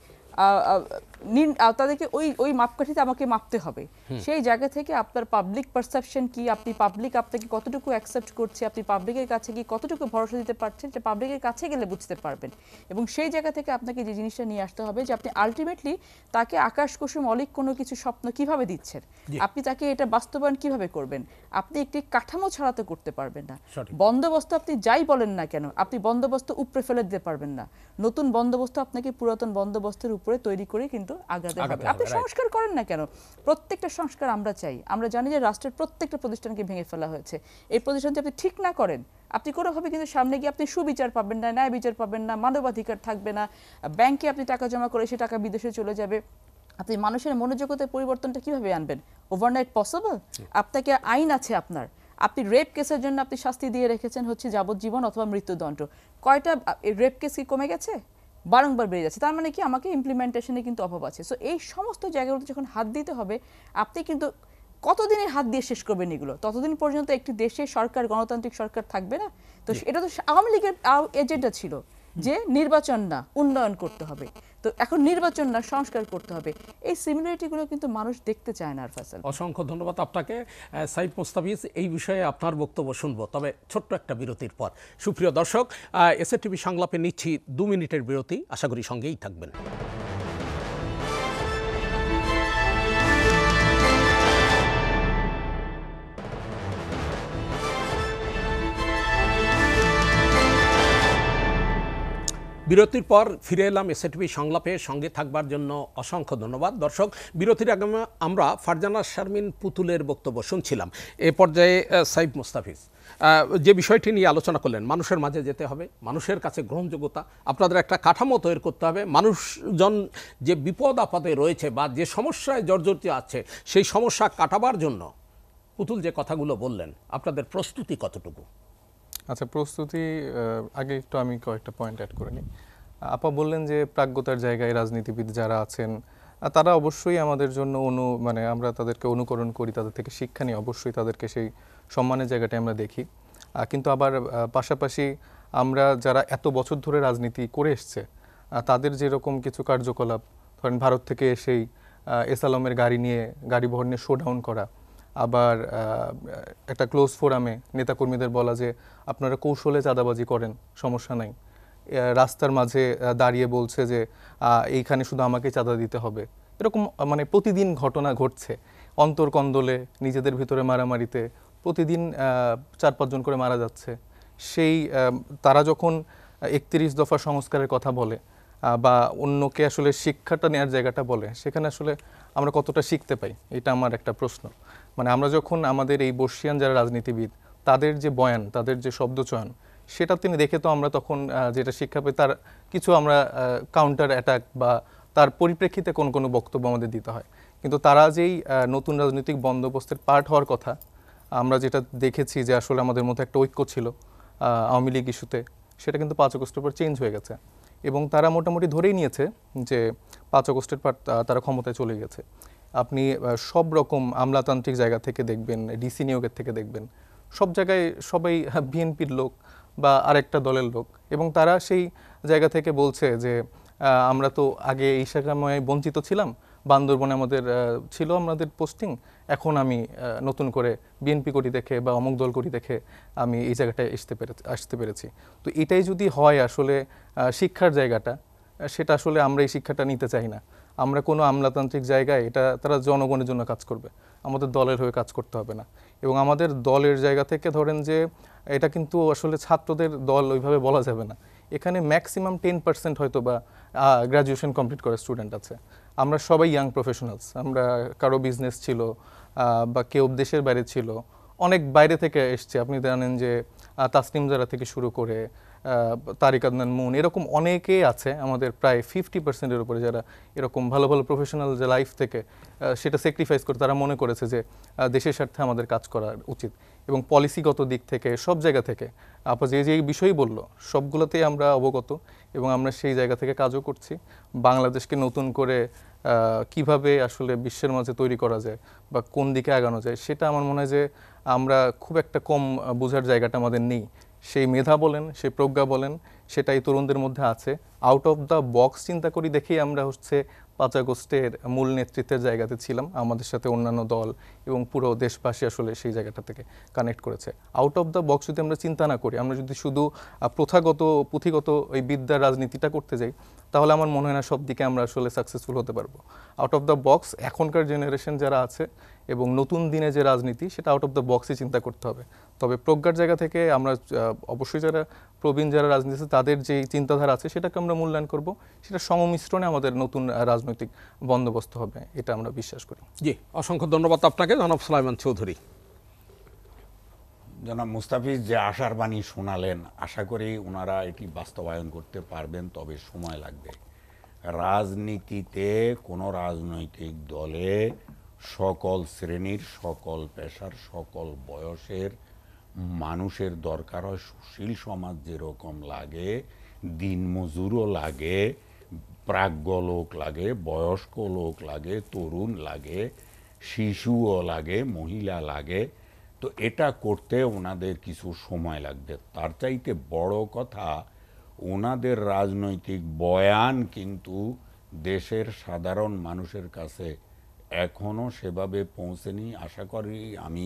তাদেরকে ওই মাপকাঠিতে আমাকে মাপতে হবে। সেই জায়গা থেকে আপনার পাবলিক পারসেপশন কি, আপনি পাবলিক আপনাকে কতটুকু অ্যাকসেপ্ট করছে, আপনি পাবলিকের কাছে কি কতটুকু ভরসা দিতে পারছেন, এটা পাবলিকের কাছে গেলে বুঝতে পারবেন। এবং সেই জায়গা থেকে আপনাকে যে জিনিসটা নিয়ে আসতে হবে যে আপনি আলটিমেটলি তাকে আকাশ কুসুম অলিক কোনো কিছু স্বপ্ন কিভাবে দিচ্ছেন, আপনি তাকে এটা বাস্তবায়ন কিভাবে করবেন। আপনি একটি কাঠামো ছাড়া তো করতে পারবেন না। বন্দোবস্ত আপনি যাই বলেন না কেন, আপনি বন্দোবস্ত উপরে ফেলে দিতে পারবেন না। নতুন বন্দোবস্ত আপনাকে পুরাতন বন্দোবস্তের উপরে তৈরি করে কিন্তু আগাতে হবে। আপনি সংস্কার করেন না কেন, প্রত্যেকটা সংস্কার আমরা চাই। আমরা জানি যে রাষ্ট্রের প্রত্যেকটা প্রতিষ্ঠানকে ভেঙে ফেলা হয়েছে। এই প্রতিষ্ঠানটি আপনি ঠিক না করেন, আপনি কোনোভাবে কিন্তু সামনে গিয়ে আপনি সুবিচার পাবেন না, ন্যায় বিচার পাবেন না, মানবাধিকার থাকবে না। ব্যাংকে আপনি টাকা জমা করে সে টাকা বিদেশে চলে যাবে। আপনি মানুষের মনোযোগতায় পরিবর্তনটা কিভাবে আনবেন? Overnight possible? আপনাকে আইন আছে আপনার, আপনি রেপ কেসের জন্য আপনি শাস্তি দিয়ে রেখেছেন হচ্ছে যাবজ্জীবন অথবা মৃত্যুদণ্ড। কয়টা রেপ কেস কি কমে গেছে? বারংবার বেড়ে যাচ্ছে। তার মানে কি আমাকে ইমপ্লিমেন্টেশনে কিন্তু অভাব আছে। সো এই সমস্ত জায়গাগুলোতে যখন হাত দিতে হবে, আপনি কিন্তু কতদিনের হাত দিয়ে শেষ করবেন এগুলো? ততদিন পর্যন্ত একটি দেশে সরকার, গণতান্ত্রিক সরকার থাকবে না। তো এটা তো আওয়ামী লীগের এজেন্ডা ছিল যে নির্বাচন না, উন্নয়ন করতে হবে। তো এখন নির্বাচন না, সংস্কার করতে হবে। এই সিমিলারিটিগুলো কিন্তু মানুষ দেখতে চায় না। আর ফয়সাল, অসংখ্য ধন্যবাদ আপনাকে। সাইদ মোস্তাফিজ, এই বিষয়ে আপনার বক্তব্য শুনবো, তবে ছোট্ট একটা বিরতির পর। সুপ্রিয় দর্শক, এসএটিভি সংলাপে নিচ্ছি 2 মিনিটের বিরতি, আশা করি সঙ্গেই থাকবেন। বিরতির পর ফিরে এলাম এসএটিভি সংলাপে। সঙ্গে থাকবার জন্য অসংখ্য ধন্যবাদ। দর্শক, বিরতির আগে আমরা ফারজানা শারমিন পুতুলের বক্তব্য শুনছিলাম। এ পর্যায়ে সাইদ মোস্তাফিজ যে বিষয়টি নিয়ে আলোচনা করলেন, মানুষের মাঝে যেতে হবে, মানুষের কাছে গ্রহণযোগ্যতা, আপনাদের একটা কাঠামো তৈরি করতে হবে। মানুষজন যে বিপদ আপদে রয়েছে বা যে সমস্যায় জর্জরিত আছে, সেই সমস্যা কাটাবার জন্য পুতুল যে কথাগুলো বললেন, আপনাদের প্রস্তুতি কতটুকু? আচ্ছা, প্রস্তুতি আগে একটু আমি কয়েকটা পয়েন্ট অ্যাড করে নিই। আপা বললেন যে প্রাজ্ঞতার জায়গায় রাজনীতিবিদ যারা আছেন তারা অবশ্যই আমাদের জন্য আমরা তাদেরকে অনুকরণ করি, তাদের থেকে শিক্ষা নিই, অবশ্যই তাদেরকে সেই সম্মানের জায়গাটা আমরা দেখি। কিন্তু আবার পাশাপাশি আমরা যারা এত বছর ধরে রাজনীতি করে এসছে তাদের যেরকম কিছু কার্যকলাপ, ধরেন ভারত থেকে এসেই এস আলমের গাড়ি বহর নিয়ে শোডাউন করা, আবার একটা ক্লোজ ফোরামে নেতাকর্মীদের বলা যে আপনারা কৌশলে চাঁদাবাজি করেন, সমস্যা নাই, রাস্তার মাঝে দাঁড়িয়ে বলছে যে এইখানে শুধু আমাকে চাঁদা দিতে হবে। এরকম প্রতিদিন ঘটনা ঘটছে। অন্তর্কন্দলে নিজেদের ভিতরে মারামারিতে প্রতিদিন 4-5 জন করে মারা যাচ্ছে। সেই তারা যখন 31 দফা সংস্কারের কথা বলে বা অন্যকে আসলে শিক্ষাটা নেওয়ার জায়গাটা বলে, সেখানে আসলে আমরা কতটা শিখতে পাই, এটা আমার একটা প্রশ্ন। আমরা যখন আমাদের এই বর্ষিয়ান যারা রাজনীতিবিদ, তাদের যে বয়ান, তাদের যে শব্দচয়ন, সেটা তিনি দেখে তো আমরা তখন যেটা শিক্ষা পাই, তার কিছু আমরা কাউন্টার অ্যাটাক বা তার পরিপ্রেক্ষিতে কোনো বক্তব্য আমাদের দিতে হয়। কিন্তু তারা যেই নতুন রাজনৈতিক বন্দোবস্তের পার্ট হওয়ার কথা, আমরা যেটা দেখেছি যে আসলে আমাদের মধ্যে একটা ঐক্য ছিল আওয়ামী লীগ ইস্যুতে, সেটা কিন্তু 5 আগস্টের পর চেঞ্জ হয়ে গেছে এবং তারা মোটামুটি ধরেই নিয়েছে যে 5 আগস্টের পর তারা ক্ষমতায় চলে গেছে। আপনি সব রকম আমলাতান্ত্রিক জায়গা থেকে দেখবেন, ডিসি নিয়োগের থেকে দেখবেন, সব জায়গায় সবাই বিএনপির লোক বা আরেকটা দলের লোক, এবং তারা সেই জায়গা থেকে বলছে যে আমরা তো আগে এই সময়ে বঞ্চিত ছিলাম, বান্দরবনে আমাদের ছিল আমাদের পোস্টিং, এখন আমি নতুন করে বিএনপি কোটি দেখে বা অমুক দল কোটি দেখে আমি এই জায়গাটায় আসতে পেরেছি। তো এটাই যদি হয় আসলে শিক্ষার জায়গাটা, সেটা আসলে আমরা এই শিক্ষাটা নিতে চাই না। আমরা কোনো আমলাতান্ত্রিক জায়গায় এটা তারা জনগণের জন্য কাজ করবে, আমাদের দলের হয়ে কাজ করতে হবে না। এবং আমাদের দলের জায়গা থেকে ধরেন যে এটা কিন্তু আসলে ছাত্রদের দল ওইভাবে বলা যাবে না, এখানে ম্যাক্সিমাম 10% হয়তো বা গ্র্যাজুয়েশন কমপ্লিট করা স্টুডেন্ট আছে। আমরা সবাই ইয়াং প্রফেশনালস, আমরা কারো বিজনেস ছিল বা কেউ দেশের বাইরে ছিল, অনেক বাইরে থেকে এসছে। আপনি জানেন যে তাসনিম জারা থেকে শুরু করে তারিক আদনান মুন, এরকম অনেকেই আছে আমাদের প্রায় 50%-এর উপরে যারা এরকম ভালো ভালো প্রফেশনাল যে লাইফ থেকে সেটা স্যাক্রিফাইস করে তারা মনে করেছে যে দেশের স্বার্থে আমাদের কাজ করা উচিত। এবং পলিসিগত দিক থেকে সব জায়গা থেকে আপা যে যে বিষয়ই বললো সবগুলোতেই আমরা অবগত এবং আমরা সেই জায়গা থেকে কাজও করছি। বাংলাদেশকে নতুন করে কিভাবে আসলে বিশ্বের মাঝে তৈরি করা যায় বা কোন দিকে আগানো যায় সেটা আমার মনে হয় যে আমরা খুব একটা কম বোঝার জায়গাটা আমাদের নেই। সেই মেধা বলেন, সেই প্রজ্ঞা বলেন, সেটাই তরুণদের মধ্যে আছে। আউট অফ দ্য বক্স চিন্তা করি দেখেই আমরা 5 আগস্টের মূল নেতৃত্বের জায়গাতে ছিলাম, আমাদের সাথে অন্যান্য দল এবং পুরো দেশবাসী আসলে সেই জায়গাটা থেকে কানেক্ট করেছে। আউট অফ দ্য বক্স যদি আমরা চিন্তা না করি, আমরা যদি শুধু প্রথাগত পুঁথিগত ওই বিদ্যার রাজনীতিটা করতে যাই, তাহলে আমার মনে হয় না সব দিকে আমরা আসলে সাকসেসফুল হতে পারবো। আউট অফ দ্য বক্স এখনকার জেনারেশন যারা আছে এবং নতুন দিনে যে রাজনীতি, সেটা আউট অফ দ্য বক্সই চিন্তা করতে হবে। তবে প্রজ্ঞার জায়গা থেকে আমরা অবশ্যই যারা প্রবীণ যারা রাজনীতি আছে তাদের যে চিন্তাধারা আছে সেটাকে আমরা মূল্যায়ন করব, সেটা সংমিশ্রণে আমাদের নতুন রাজনৈতিক বন্দোবস্ত হবে, এটা আমরা বিশ্বাস করি। জি, অসংখ্য ধন্যবাদ আপনাকে জনাব সুলাইমান চৌধুরী। জনাব মুস্তাফিজ যে আশার বাণী শোনালেন, আশা করি ওনারা এটি বাস্তবায়ন করতে পারবেন, তবে সময় লাগবে। রাজনীতিতে কোনো রাজনৈতিক দলে সকল শ্রেণীর, সকল পেশার, সকল বয়সের মানুষের দরকার হয়। সুশীল সমাজ যেরকম লাগে, দিনমজুরও লাগে, প্রাজ্ঞ লোক লাগে, বয়স্ক লোক লাগে, তরুণ লাগে, শিশুও লাগে, মহিলা লাগে। তো এটা করতে ওনাদের কিছু সময় লাগবে। তার চাইতে বড় কথা, ওনাদের রাজনৈতিক বয়ান কিন্তু দেশের সাধারণ মানুষের কাছে এখনো সেভাবে পৌঁছেনি। আশা করি আমি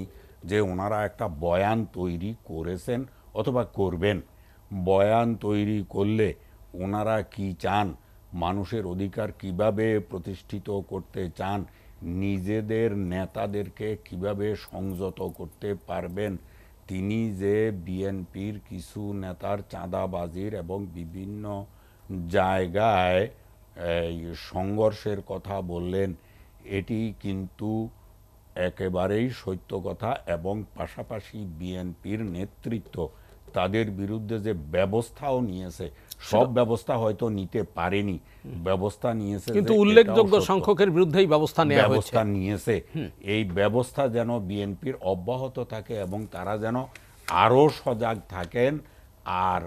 যে ওনারা একটা বয়ান তৈরি করেছেন অথবা করবেন। বয়ান তৈরি করলে ওনারা কি চান, মানুষের অধিকার কিভাবে প্রতিষ্ঠিত করতে চান, নিজেদের নেতাদেরকে কিভাবে সংযত করতে পারবেন। তিনি যে বিএনপির কিছু নেতার চাঁদাবাজির এবং বিভিন্ন জায়গায় সংঘর্ষের কথা বললেন, এটি কিন্তু একেবারেই সত্য কথা। এবং পাশাপাশি বিএনপির নেতৃত্ব তাদের বিরুদ্ধে যে ব্যবস্থাও নিয়েছে, সব ব্যবস্থা হয়তো নিতে পারেনি, ব্যবস্থা নিয়েছে, কিন্তু উল্লেখযোগ্য সংখ্যকের বিরুদ্ধেই ব্যবস্থা নিয়েছে। এই ব্যবস্থা যেন বিএনপির অব্যাহত থাকে এবং তারা যেন আরো সজাগ থাকেন। আর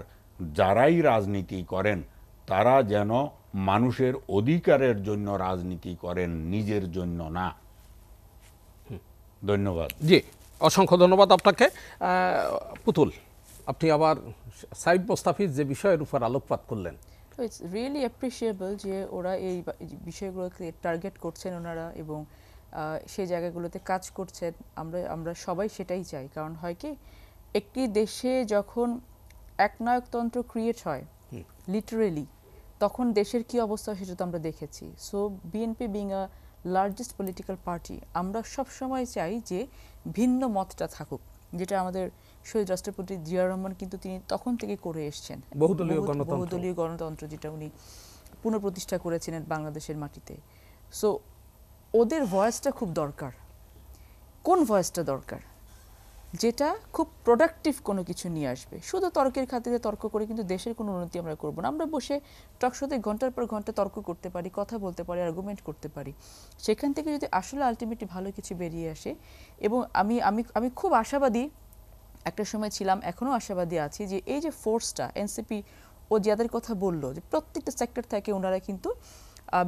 যারাই রাজনীতি করেন তারা যেন মানুষের অধিকারের জন্য রাজনীতি করেন, নিজের জন্য না। ধন্যবাদ। জি, অসংখ্য ধন্যবাদ আপনাকে। পুতুল, আপনি আবার সাইদ মোস্তাফিজ যে বিষয়ের উপর আলোকপাত করলেন, ইটস রিয়েলি অ্যাপ্রিসিয়েবল যে ওরা এই বিষয়গুলোকে টার্গেট করছেন ওনারা এবং সেই জায়গাগুলোতে কাজ করছেন। আমরা সবাই সেটাই চাই। কারণ হয় কি, একটি দেশে যখন একনায়কতন্ত্র ক্রিয়েট হয় লিটারেলি, তখন দেশের কি অবস্থা সেটা তো আমরা দেখেছি। So BNP being a largest political party, আমরা সব সময় চাই যে ভিন্ন মতটা থাকুক, যেটা আমাদের শহীদ রাষ্ট্রপতি জিয়া রহমান কিন্তু তিনি তখন থেকে করে এসছেন। বহুদলীয় গণতন্ত্র যেটা উনি পুনঃপ্রতিষ্ঠা করেছিলেন বাংলাদেশের মাটিতে। সো ওদের ভয়েসটা খুব দরকার। কোন ভয়েসটা দরকার? যেটা খুব প্রোডাক্টিভ কোনো কিছু নিয়ে আসবে। শুধু তর্কের খাতিরে তর্ক করে কিন্তু দেশের কোনো উন্নতি আমরা করব না। আমরা বসে টকশোতে ঘন্টার পর ঘন্টা তর্ক করতে পারি, কথা বলতে পারি, আর্গুমেন্ট করতে পারি। সেখান থেকে যদি আসলে আলটিমেটলি ভালো কিছু বেরিয়ে আসে, এবং আমি আমি আমি খুব আশাবাদী, একটা সময় ছিলাম, এখনও আশাবাদী আছি যে এই যে ফোর্সটা এনসিপি ও যাদের কথা বললো, যে প্রত্যেকটা সেক্টর থেকে ওনারা কিন্তু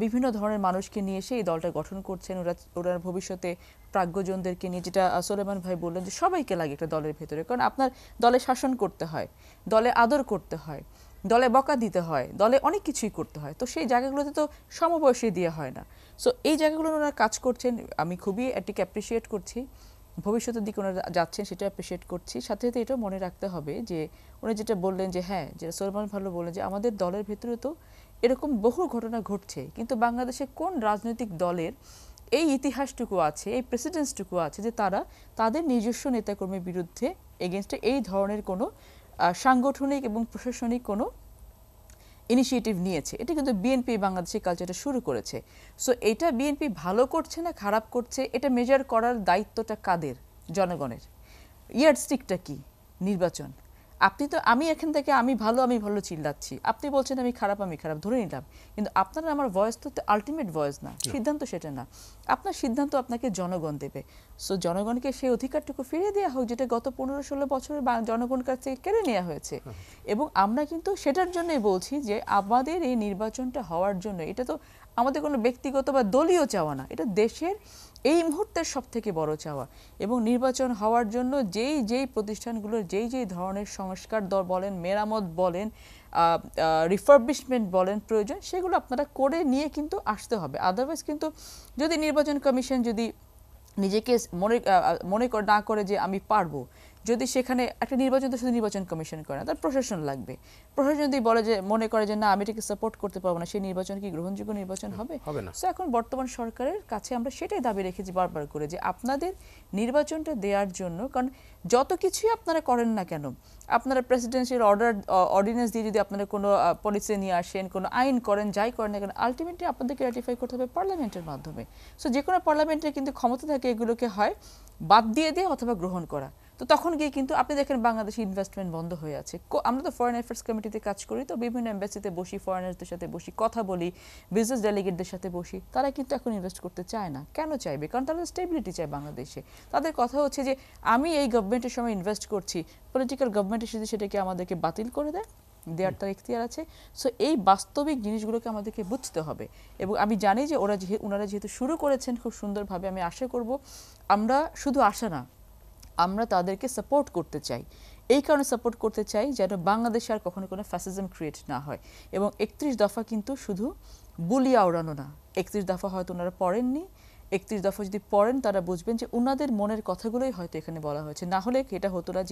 বিভিন্ন ধরনের মানুষকে নিয়ে এসে এই দলটা গঠন করছেন। ওরা ভবিষ্যতে প্রাজ্ঞজনদেরকে নিয়ে, যেটা সুলাইমান ভাই বললেন যে সবাইকে লাগে একটা দলের ভেতরে, কারণ আপনার দলে শাসন করতে হয়, দলে আদর করতে হয়, দলে বকা দিতে হয়, দলে অনেক কিছুই করতে হয়। তো সেই জায়গাগুলোতে তো সমবয়সী দেওয়া হয় না। সো এই জায়গাগুলো ওনারা কাজ করছেন, আমি খুবই এটিকে অ্যাপ্রিসিয়েট করছি। ভবিষ্যতের দিকে ওনারা যাচ্ছেন সেটা অ্যাপ্রিসিয়েট করছি। সাথে সাথে এটাও মনে রাখতে হবে যে উনি যেটা বললেন যে হ্যাঁ, যেটা সুলাইমান ভালো বললেন যে আমাদের দলের ভেতরে তো এরকম বহু ঘটনা ঘটছে, কিন্তু বাংলাদেশে কোন রাজনৈতিক দলের এই ইতিহাসটুকু আছে, এই প্রেসিডেন্সটুকু আছে যে তারা তাদের নিজস্ব নেতাকর্মীর বিরুদ্ধে এগেনস্টে এই ধরনের কোনো সাংগঠনিক এবং প্রশাসনিক কোনো ইনিশিয়েটিভ নিয়েছে? এটা কিন্তু বিএনপি বাংলাদেশের কালচারটা শুরু করেছে। সো এটা বিএনপি ভালো করছে না খারাপ করছে, এটা মেজার করার দায়িত্বটা কাদের? জনগণের। ইয়ারস্টিকটা কি? নির্বাচন। আপনি তো আমি এখান থেকে আমি ভালো চিল্লাচ্ছি, আপনি বলছেন আমি খারাপ ধরে নিলাম, কিন্তু আপনার আমার ভয়েস তো আলটিমেট ভয়েস না, সিদ্ধান্ত সেটা না। আপনার সিদ্ধান্ত আপনাকে জনগণ দেবে। সো জনগণকে সেই অধিকারটুকু ফিরিয়ে দেওয়া হোক যেটা গত 15-16 বছরে জনগণের কাছ থেকে কেড়ে নেওয়া হয়েছে। এবং আমরা কিন্তু সেটার জন্যই বলছি যে আমাদের এই নির্বাচনটা হওয়ার জন্য, এটা তো আমাদের কোনো ব্যক্তিগত বা দলীয় চাওয়া না, এটা দেশের এই মুহূর্তের সব থেকে বড় চাওয়া। এবং নির্বাচন হওয়ার জন্য যেই প্রতিষ্ঠানগুলোর যেই ধরনের সংস্কার বলেন, মেরামত বলেন, রিফারবিশমেন্ট বলেন প্রয়োজন, সেগুলো আপনারা করে নিয়ে কিন্তু আসতে হবে। আদারওয়াইজ কিন্তু যদি নির্বাচন কমিশন যদি নিজেকে মনে না করে যে আমি পারবো, যদি সেখানে একটা নির্বাচন তো শুধু নির্বাচন কমিশন করে না, তার প্রশাসন লাগবে। প্রশাসন যদি বলে যে মনে করে যে না আমি এটাকে সাপোর্ট করতে পারবো না, সেই নির্বাচন কি গ্রহণযোগ্য নির্বাচন হবে? না। সো এখন বর্তমান সরকারের কাছে আমরা সেটাই দাবি রেখেছি বারবার করে যে আপনাদের নির্বাচনটা দেওয়ার জন্য, কারণ যত কিছুই আপনারা করেন না কেন, আপনারা প্রেসিডেন্সিয়াল অর্ডিন্যান্স দিয়ে যদি আপনারা কোনো পলিসি নিয়ে আসেন, কোনো আইন করেন, যাই করেন না কেন, আলটিমেটলি আপনাদেরকে রাটিফাই করতে হবে পার্লামেন্টের মাধ্যমে। সো যে কোনো পার্লামেন্টের কিন্তু ক্ষমতা থাকে এগুলোকে হয় বাদ দিয়ে দেয় অথবা গ্রহণ করা। তো তখন গিয়ে কিন্তু আপনি দেখেন বাংলাদেশে ইনভেস্টমেন্ট বন্ধ হয়ে আছে। আমরা তো ফরেন অ্যাফেয়ার্স কমিটিতে কাজ করি, তো বিভিন্ন এম্বাসিতে বসি, ফরেনার্সদের সাথে বসি, কথা বলি, বিজনেস ডেলিগেটদের সাথে বসি, তারা কিন্তু এখন ইনভেস্ট করতে চায় না। কেন চাইবে? কারণ তারা স্টেবিলিটি চায় বাংলাদেশে। তাদের কথা হচ্ছে যে আমি এই গভর্নমেন্টের সময় ইনভেস্ট করছি, পলিটিক্যাল গভর্নমেন্ট এসে সেটাকে আমাদেরকে বাতিল করে দেয়, দেওয়ার তার ইখতিয়ার আছে। সো এই বাস্তবিক জিনিসগুলোকে আমাদেরকে বুঝতে হবে। এবং আমি জানি যে ওনারা যেহেতু শুরু করেছেন খুব সুন্দরভাবে, আমি আশা করব, আমরা শুধু আশা না, আমরা তাদেরকে সাপোর্ট করতে চাই। এই কারণে সাপোর্ট করতে চাই যেন বাংলাদেশে আর কখনো কোনো ফ্যাসিজম ক্রিয়েট না হয়। এবং 31 দফা কিন্তু শুধু বুলিয়া ওড়ানো না। 31 দফা হয়তো ওনারা পড়েননি, 31 দফা যদি পড়েন তারা বুঝবেন যে ওনাদের মনের কথাগুলোই হয়তো এখানে বলা হয়েছে। না হলে এটা হতো না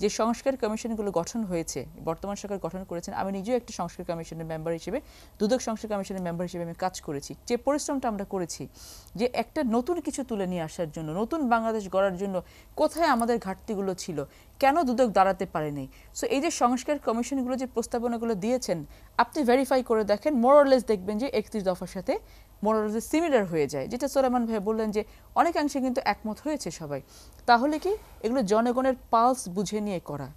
যে সংস্কার কমিশনগুলো গঠন হয়েছে, বর্তমান সরকার গঠন করেছেন। আমি নিজেও একটা সংস্কার কমিশনের মেম্বার হিসেবে, দুদক সংস্কার কমিশনের মেম্বার হিসেবে আমি কাজ করেছি। যে পরিশ্রমটা আমরা করেছি যে একটা নতুন কিছু তুলে নিয়ে আসার জন্য, নতুন বাংলাদেশ গড়ার জন্য কোথায় আমাদের ঘাটতিগুলো ছিল, কেন দুদক দাঁড়াতে পারেনি। সো এই যে সংস্কার কমিশনগুলো যে প্রস্তাবনাগুলো দিয়েছেন, আপনি ভেরিফাই করে দেখেন, মোরলেস দেখবেন যে 31 দফার সাথে মোরলেস সিমিলার হয়ে যায়। যেটা সোলাইমান ভাই বললেন যে অনেকাংশে কিন্তু একমত হয়েছে সবাই। তাহলে কি এগুলো জনগণের পালস বুঝে নিয়ে করা।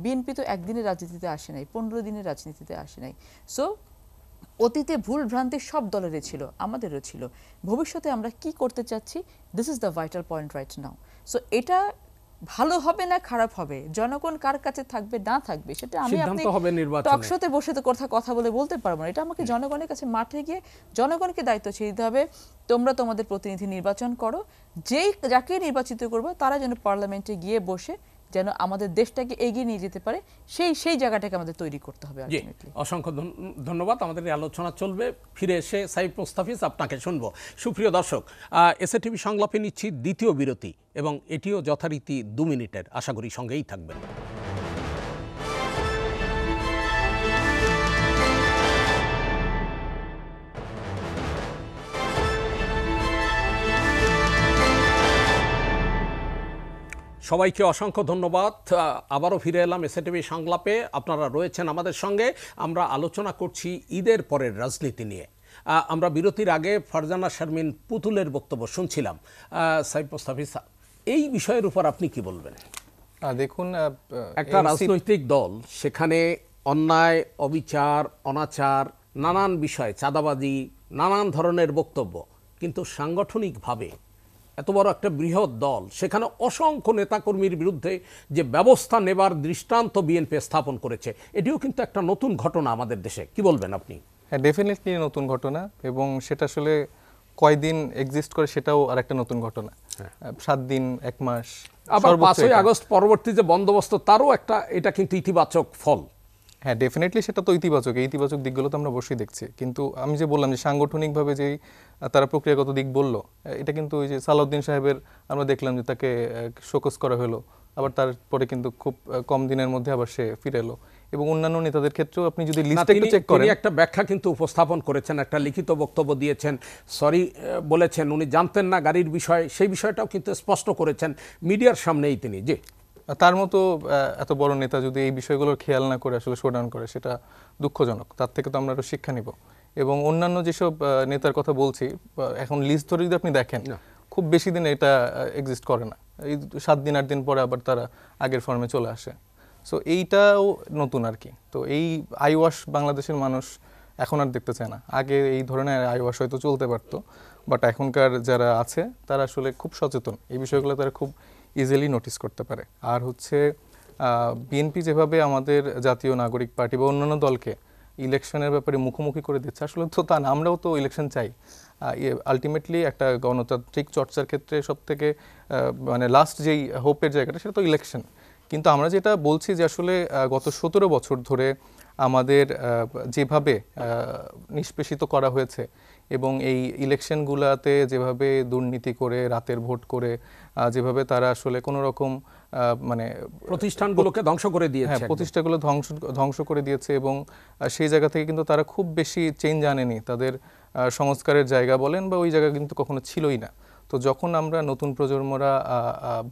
বিএনপি তো একদিনের রাজনীতিতে আসে নাই, 15 দিনের রাজনীতিতে আসে নাই। সো অতীতে ভুল ভ্রান্তি সব দলেরই ছিল, আমাদেরও ছিল। ভবিষ্যতে আমরা কি করতে চাচ্ছি, this is the vital point right now. So এটা ভালো হবে না খারাপ হবে, জনগণ কার কাছে থাকবে না থাকবে সেটা আমি আপনি টকশোতে বসে তো কথা বলতে পারবো না। এটা আমাকে জনগণের কাছে মাঠে গিয়ে জনগণকে দায়িত্ব ছেড়ে দিতে হবে। তোমরা তোমাদের প্রতিনিধি নির্বাচন করো, যাকে নির্বাচিত করবে তারা যেন পার্লামেন্টে গিয়ে বসে যেন আমাদের দেশটাকে এগিয়ে নিয়ে যেতে পারে, সেই জায়গাটাকে আমাদের তৈরি করতে হবে। অসংখ্য ধন্যবাদ। আমাদের এই আলোচনা চলবে, ফিরে এসে সাইফ মুস্তাফিজ আপনাকে শুনবো। সুপ্রিয় দর্শক, এসএটিভি সংলাপে নিচ্ছি দ্বিতীয় বিরতি, এবং এটিও যথারীতি 2 মিনিটের। আশা করি সঙ্গেই থাকবেন। সবাইকে অসংখ্য ধন্যবাদ। আবারও ফিরে এলাম এসএটিভি সংলাপে। আপনারা রয়েছেন আমাদের সঙ্গে। আমরা আলোচনা করছি ঈদের পরের রাজনীতি নিয়ে। আমরা বিরতির আগে ফারজানা শারমিন পুতুলের বক্তব্য শুনছিলাম। সাইফ মুস্তাফিজ, এই বিষয়ের উপর আপনি কি বলবেন? দেখুন, একটা রাজনৈতিক দল, সেখানে অন্যায়, অবিচার, অনাচার, নানান বিষয়, চাঁদাবাজি, নানান ধরনের বক্তব্য, কিন্তু সাংগঠনিকভাবে এত বড় একটা বৃহৎ দল, সেখানে অসংখ্য নেতাকর্মীর বিরুদ্ধে যে ব্যবস্থা নেবার দৃষ্টান্ত বিএনপি স্থাপন করেছে, এটিও কিন্তু একটা নতুন ঘটনা আমাদের দেশে। কি বলবেন আপনি? হ্যাঁ, ডেফিনেটলি নতুন ঘটনা, এবং সেটা আসলে কয়দিন এক্সিস্ট করে সেটাও আরেকটা নতুন ঘটনা। 7 দিন, 1 মাস, আবার 5ই আগস্ট পরবর্তী যে বন্দোবস্ত, তারও এটা কিন্তু ইতিবাচক ফল। হ্যাঁ, ডেফিনেটলি সেটা তো ইতিবাচক দিকগুলো তো আমরা অবশ্যই দেখছি। কিন্তু আমি যে বললাম যে সাংগঠনিকভাবে যেই তারা প্রক্রিয়াগত দিক বললো, এটা কিন্তু ওই যে সালাউদ্দিন সাহেবের আমরা দেখলাম যে তাকে শোকজ করা হলো, আবার তারপরে কিন্তু খুব কম দিনের মধ্যে আবার সে ফিরে এলো। এবং অন্যান্য নেতাদের ক্ষেত্রেও আপনি যদি না, লিস্টটা একটু চেক করেন, তিনি একটা ব্যাখ্যা কিন্তু উপস্থাপন করেছেন, একটা লিখিত বক্তব্য দিয়েছেন, সরি বলেছেন, উনি জানতেন না গাড়ির বিষয়, সেই বিষয়টাও কিন্তু স্পষ্ট করেছেন মিডিয়ার সামনেই তিনি। যে তার মতো এত বড় নেতা যদি এই বিষয়গুলোর খেয়াল না করে আসলে শোডাউন করে, সেটা দুঃখজনক। তার থেকে তো আমরা আরো শিক্ষা নিব। এবং অন্যান্য যেসব নেতার কথা বলছি, এখন লিস্ট ধরে যদি আপনি দেখেন, খুব বেশি দিন এটা এক্সিস্ট করে না, এই 7 দিন 8 দিন পরে আবার তারা আগের ফর্মে চলে আসে। সো এইটাও নতুন আর কি। তো এই আইওয়াশ বাংলাদেশের মানুষ এখন আর দেখতে চায় না। আগে এই ধরনের আইওয়াশ হয়তো চলতে পারতো, বাট এখনকার যারা আছে তারা আসলে খুব সচেতন, এই বিষয়গুলো তারা খুব ইজিলি নোটিস করতে পারে। আর হচ্ছে বিএনপি যেভাবে আমাদের জাতীয় নাগরিক পার্টি বা অন্যান্য দলকে ইলেকশনের ব্যাপারে মুখোমুখি করে দিচ্ছে, আসলে তো তা না, আমরাও তো ইলেকশন চাই। আলটিমেটলি একটা গণতান্ত্রিক চর্চার ক্ষেত্রে সব থেকে মানে লাস্ট যেই হোপের জায়গাটা, সেটা তো ইলেকশন। কিন্তু আমরা যেটা বলছি যে আসলে গত 17 বছর ধরে আমাদের যেভাবে নিষ্পেষিত করা হয়েছে এবং এই ইলেকশনগুলোতে যেভাবে দুর্নীতি করে, রাতের ভোট করে, যেভাবে তারা আসলে কোনো রকম মানে প্রতিষ্ঠানগুলোকে ধ্বংস করে দিয়েছে, হ্যাঁ, প্রতিষ্ঠানগুলো ধ্বংস করে দিয়েছে, এবং সেই জায়গা থেকে কিন্তু তারা খুব বেশি চেঞ্জ আনেনি। তাদের সংস্কারের জায়গা বলেন বা ওই জায়গা কিন্তু কখনো ছিলই না। তো যখন আমরা নতুন প্রজন্মরা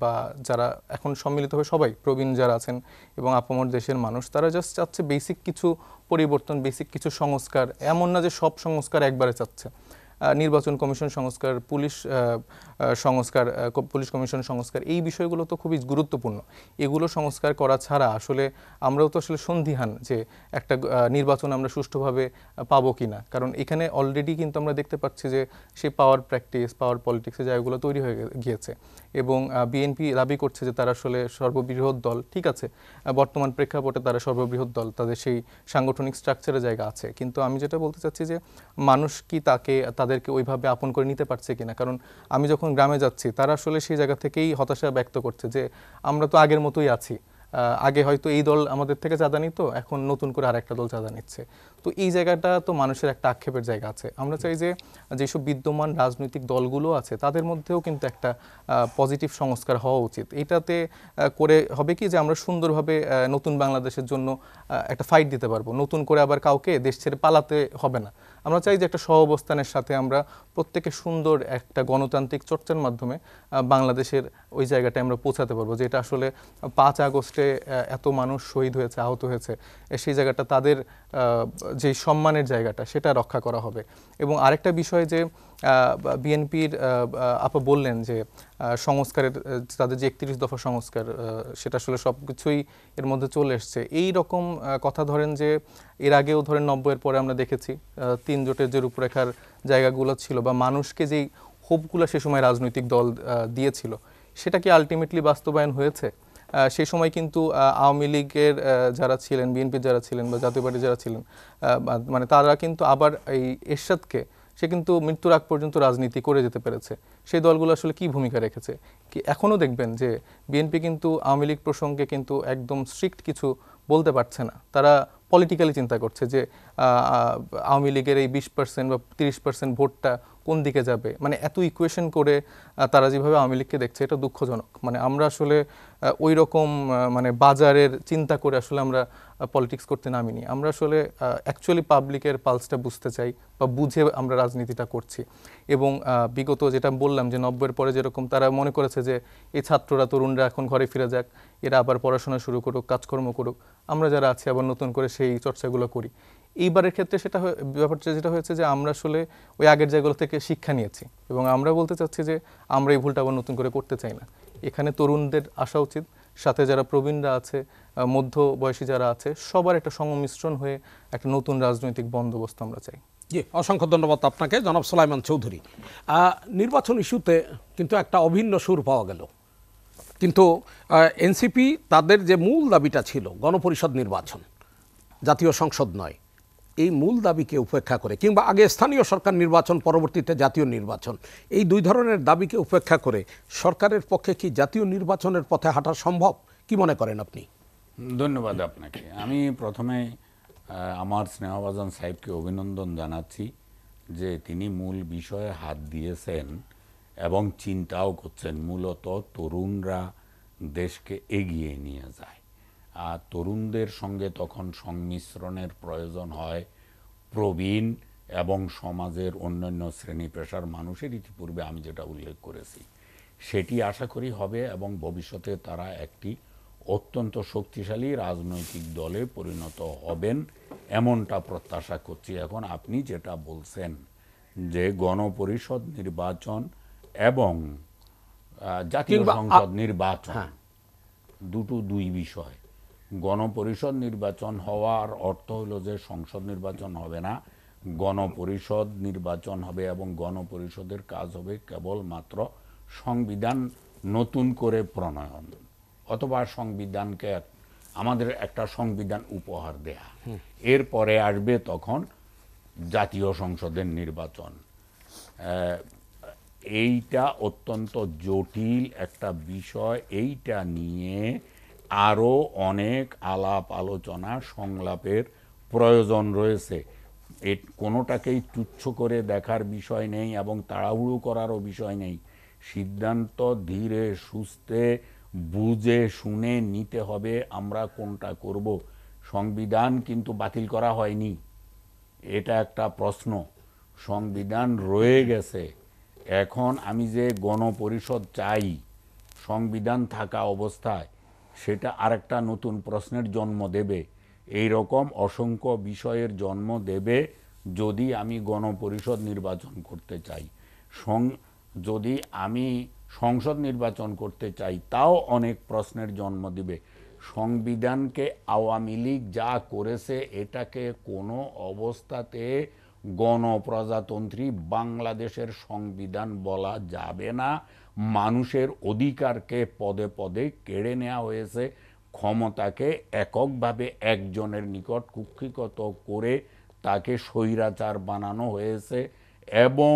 বা যারা এখন সম্মিলিত হয়ে সবাই প্রবীণ যারা আছেন এবং আপামর দেশের মানুষ, তারা জাস্ট চাচ্ছে বেসিক কিছু পরিবর্তন, বেসিক কিছু সংস্কার। এমন না যে সব সংস্কার একবারে চাচ্ছে। নির্বাচন কমিশন সংস্কার, পুলিশ কমিশন সংস্কার, এই বিষয়গুলো তো খুবই গুরুত্বপূর্ণ। এগুলো সংস্কার করা ছাড়া আসলে আমরাও তো আসলে সন্দিহান যে একটা নির্বাচন আমরা সুষ্ঠুভাবে পাবো কিনা। কারণ এখানে অলরেডি কিন্তু আমরা দেখতে পাচ্ছি যে সেই পাওয়ার প্র্যাকটিস, পাওয়ার পলিটিক্সের জায়গাগুলো তৈরি হয়ে গিয়েছে, এবং বিএনপি দাবি করছে যে তারা আসলে সর্ববৃহৎ দল। ঠিক আছে, বর্তমান প্রেক্ষাপটে তারা সর্ববৃহৎ দল, তাদের সেই সাংগঠনিক স্ট্রাকচারের জায়গা আছে, কিন্তু আমি যেটা বলতে চাচ্ছি যে মানুষ কি তাদেরকে ওইভাবে আপন করে নিতে পারছে কিনা। কারণ আমি যখন গ্রামে যাচ্ছি, তারা আসলে সেই জায়গা থেকেই হতাশা ব্যক্ত করছে যে আমরা তো আগের মতোই আছি, আগে হয়তো এই দল আমাদের থেকে চাঁদা নিত, এখন নতুন করে আরেকটা দল চাঁদা নিচ্ছে। তো এই জায়গাটা তো মানুষের একটা আক্ষেপের জায়গা আছে। আমরা চাই যে যেসব বিদ্যমান রাজনৈতিক দলগুলো আছে তাদের মধ্যেও কিন্তু একটা পজিটিভ সংস্কার হওয়া উচিত। এটাতে করে হবে কি যে আমরা সুন্দরভাবে নতুন বাংলাদেশের জন্য একটা ফাইট দিতে পারবো। নতুন করে আবার কাউকে দেশ ছেড়ে পালাতে হবে না। আমরা চাই যে একটা সহাবস্থানের সাথে আমরা প্রত্যেকে সুন্দর একটা গণতান্ত্রিক চর্চার মাধ্যমে বাংলাদেশের ওই জায়গাটায় আমরা পৌঁছাতে পারবো, যেটা আসলে 5 আগস্টে এত মানুষ শহীদ হয়েছে, আহত হয়েছে, সেই জায়গাটা তাদের যে সম্মানের জায়গাটা সেটা রক্ষা করা হবে। এবং আরেকটা বিষয় যে বিএনপির আপা বললেন যে সংস্কারের তাদের যে 31 দফা সংস্কার, সেটা আসলে সব কিছুই এর মধ্যে চলে এসছে। এই রকম কথা ধরেন যে এর আগেও ধরেন 90-এর পরে আমরা দেখেছি 3 জোটের যে রূপরেখার জায়গাগুলো ছিল বা মানুষকে যেই হোপগুলো সে সময় রাজনৈতিক দল দিয়েছিল, সেটা কি আলটিমেটলি বাস্তবায়ন হয়েছে? সেই সময় কিন্তু আওয়ামী লীগের যারা ছিলেন, বিএনপির যারা ছিলেন বা জাতীয় পার্টি যারা ছিলেন, মানে তারা কিন্তু আবার এই এরশাদকে, সে কিন্তু মৃত্যুর আগ পর্যন্ত রাজনীতি করে যেতে পেরেছে। সেই দলগুলো আসলে কি ভূমিকা রেখেছে? কি এখনও দেখবেন যে বিএনপি কিন্তু আওয়ামী লীগ প্রসঙ্গে কিন্তু একদম স্ট্রিক্ট কিছু বলতে পারছে না। তারা পলিটিক্যালি চিন্তা করছে যে আওয়ামী লীগের এই 20% বা 30% ভোটটা কোন দিকে যাবে, মানে এত ইকুয়েশন করে তারা যেভাবে আওয়ামী লীগকে দেখছে, এটা দুঃখজনক। মানে আমরা আসলে ওই রকম মানে বাজারের চিন্তা করে আসলে আমরা পলিটিক্স করতে নামিনি। আমরা আসলে অ্যাকচুয়ালি পাবলিকের পালসটা বুঝতে চাই বা বুঝে আমরা রাজনীতিটা করছি। এবং বিগত যেটা বললাম যে 90-এর পরে যেরকম তারা মনে করেছে যে এই ছাত্ররা, তরুণরা এখন ঘরে ফিরে যাক, এরা আবার পড়াশোনা শুরু করুক, কাজকর্ম করুক, আমরা যারা আছি আবার নতুন করে সেই চর্চাগুলো করি। এইবারের ক্ষেত্রে সেটা ব্যাপারটা যেটা হয়েছে যে আমরা আসলে ওই আগের জায়গাগুলো থেকে শিক্ষা নিয়েছি, এবং আমরা বলতে চাচ্ছি যে আমরা এই ভুলটা আবার নতুন করে করতে চাই না। এখানে তরুণদের আসা উচিত, সাথে যারা প্রবীণরা আছে, মধ্য বয়সী যারা আছে, সবার একটা সংমিশ্রণ হয়ে একটা নতুন রাজনৈতিক বন্দোবস্ত আমরা চাই। জি, অসংখ্য ধন্যবাদ আপনাকে জনাব সুলাইমান চৌধুরী। নির্বাচন ইস্যুতে কিন্তু একটা অভিন্ন সুর পাওয়া গেল, কিন্তু এনসিপি তাদের যে মূল দাবিটা ছিল গণপরিষদ নির্বাচন, জাতীয় সংসদ নয়, এই মূল দাবিকে উপেক্ষা করে, কিংবা আগে স্থানীয় সরকার নির্বাচন, পরবর্তীতে জাতীয় নির্বাচন, এই দুই ধরনের দাবিকে উপেক্ষা করে সরকারের পক্ষে কি জাতীয় নির্বাচনের পথে হাঁটা সম্ভব? কি মনে করেন আপনি? ধন্যবাদ আপনাকে। আমি প্রথমে আমার স্নেহভাজন সাহেবকে অভিনন্দন জানাচ্ছি যে তিনি মূল বিষয়ে হাত দিয়েছেন এবং চিন্তাও করছেন মূলত তরুণরা দেশকে এগিয়ে নিয়ে যায়। আর তরুণদের সঙ্গে তখন সংমিশ্রণের প্রয়োজন হয় প্রবীণ এবং সমাজের অন্যান্য শ্রেণী পেশার মানুষের। ইতিপূর্বে আমি যেটা উল্লেখ করেছি সেটি আশা করি হবে এবং ভবিষ্যতে তারা একটি অত্যন্ত শক্তিশালী রাজনৈতিক দলে পরিণত হবেন এমনটা প্রত্যাশা করছি। এখন আপনি যেটা বলছেন যে গণপরিষদ নির্বাচন এবং জাতীয় সংসদ নির্বাচন দুই বিষয়। গণপরিষদ নির্বাচন হওয়ার অর্থ হলো যে সংসদ নির্বাচন হবে না, গণপরিষদ নির্বাচন হবে এবং গণপরিষদের কাজ হবে কেবলমাত্র সংবিধান নতুন করে প্রণয়ন অথবা সংবিধানকে আমাদের একটা সংবিধান উপহার দেয়া। এরপরে আসবে তখন জাতীয় সংসদের নির্বাচন। এইটা অত্যন্ত জটিল একটা বিষয়। এইটা নিয়ে আরও অনেক আলাপ আলোচনা সংলাপের প্রয়োজন রয়েছে। কোনোটাকেই তুচ্ছ করে দেখার বিষয় নেই এবং তাড়াহুড়ো করারও বিষয় নেই। সিদ্ধান্ত ধীরে সুস্থে বুঝে শুনে নিতে হবে আমরা কোনটা করব। সংবিধান কিন্তু বাতিল করা হয়নি, এটা একটা প্রশ্ন। সংবিধান রয়ে গেছে। এখন আমি যে গণপরিষদ চাই সংবিধান থাকা অবস্থায়, সেটা আরেকটা নতুন প্রশ্নের জন্ম দেবে। এই রকম অসংখ্য বিষয়ের জন্ম দেবে যদি আমি গণপরিষদ নির্বাচন করতে চাই। যদি আমি সংসদ নির্বাচন করতে চাই তাও অনেক প্রশ্নের জন্ম দিবে। সংবিধানকে আওয়ামী লীগ যা করেছে এটাকে কোনো অবস্থাতে গণপ্রজাতন্ত্রী বাংলাদেশের সংবিধান বলা যাবে না। মানুষের অধিকারকে পদে পদে কেড়ে নেওয়া হয়েছে, ক্ষমতাকে এককভাবে একজনের নিকট কুক্ষিগত করে তাকে স্বৈরাচার বানানো হয়েছে এবং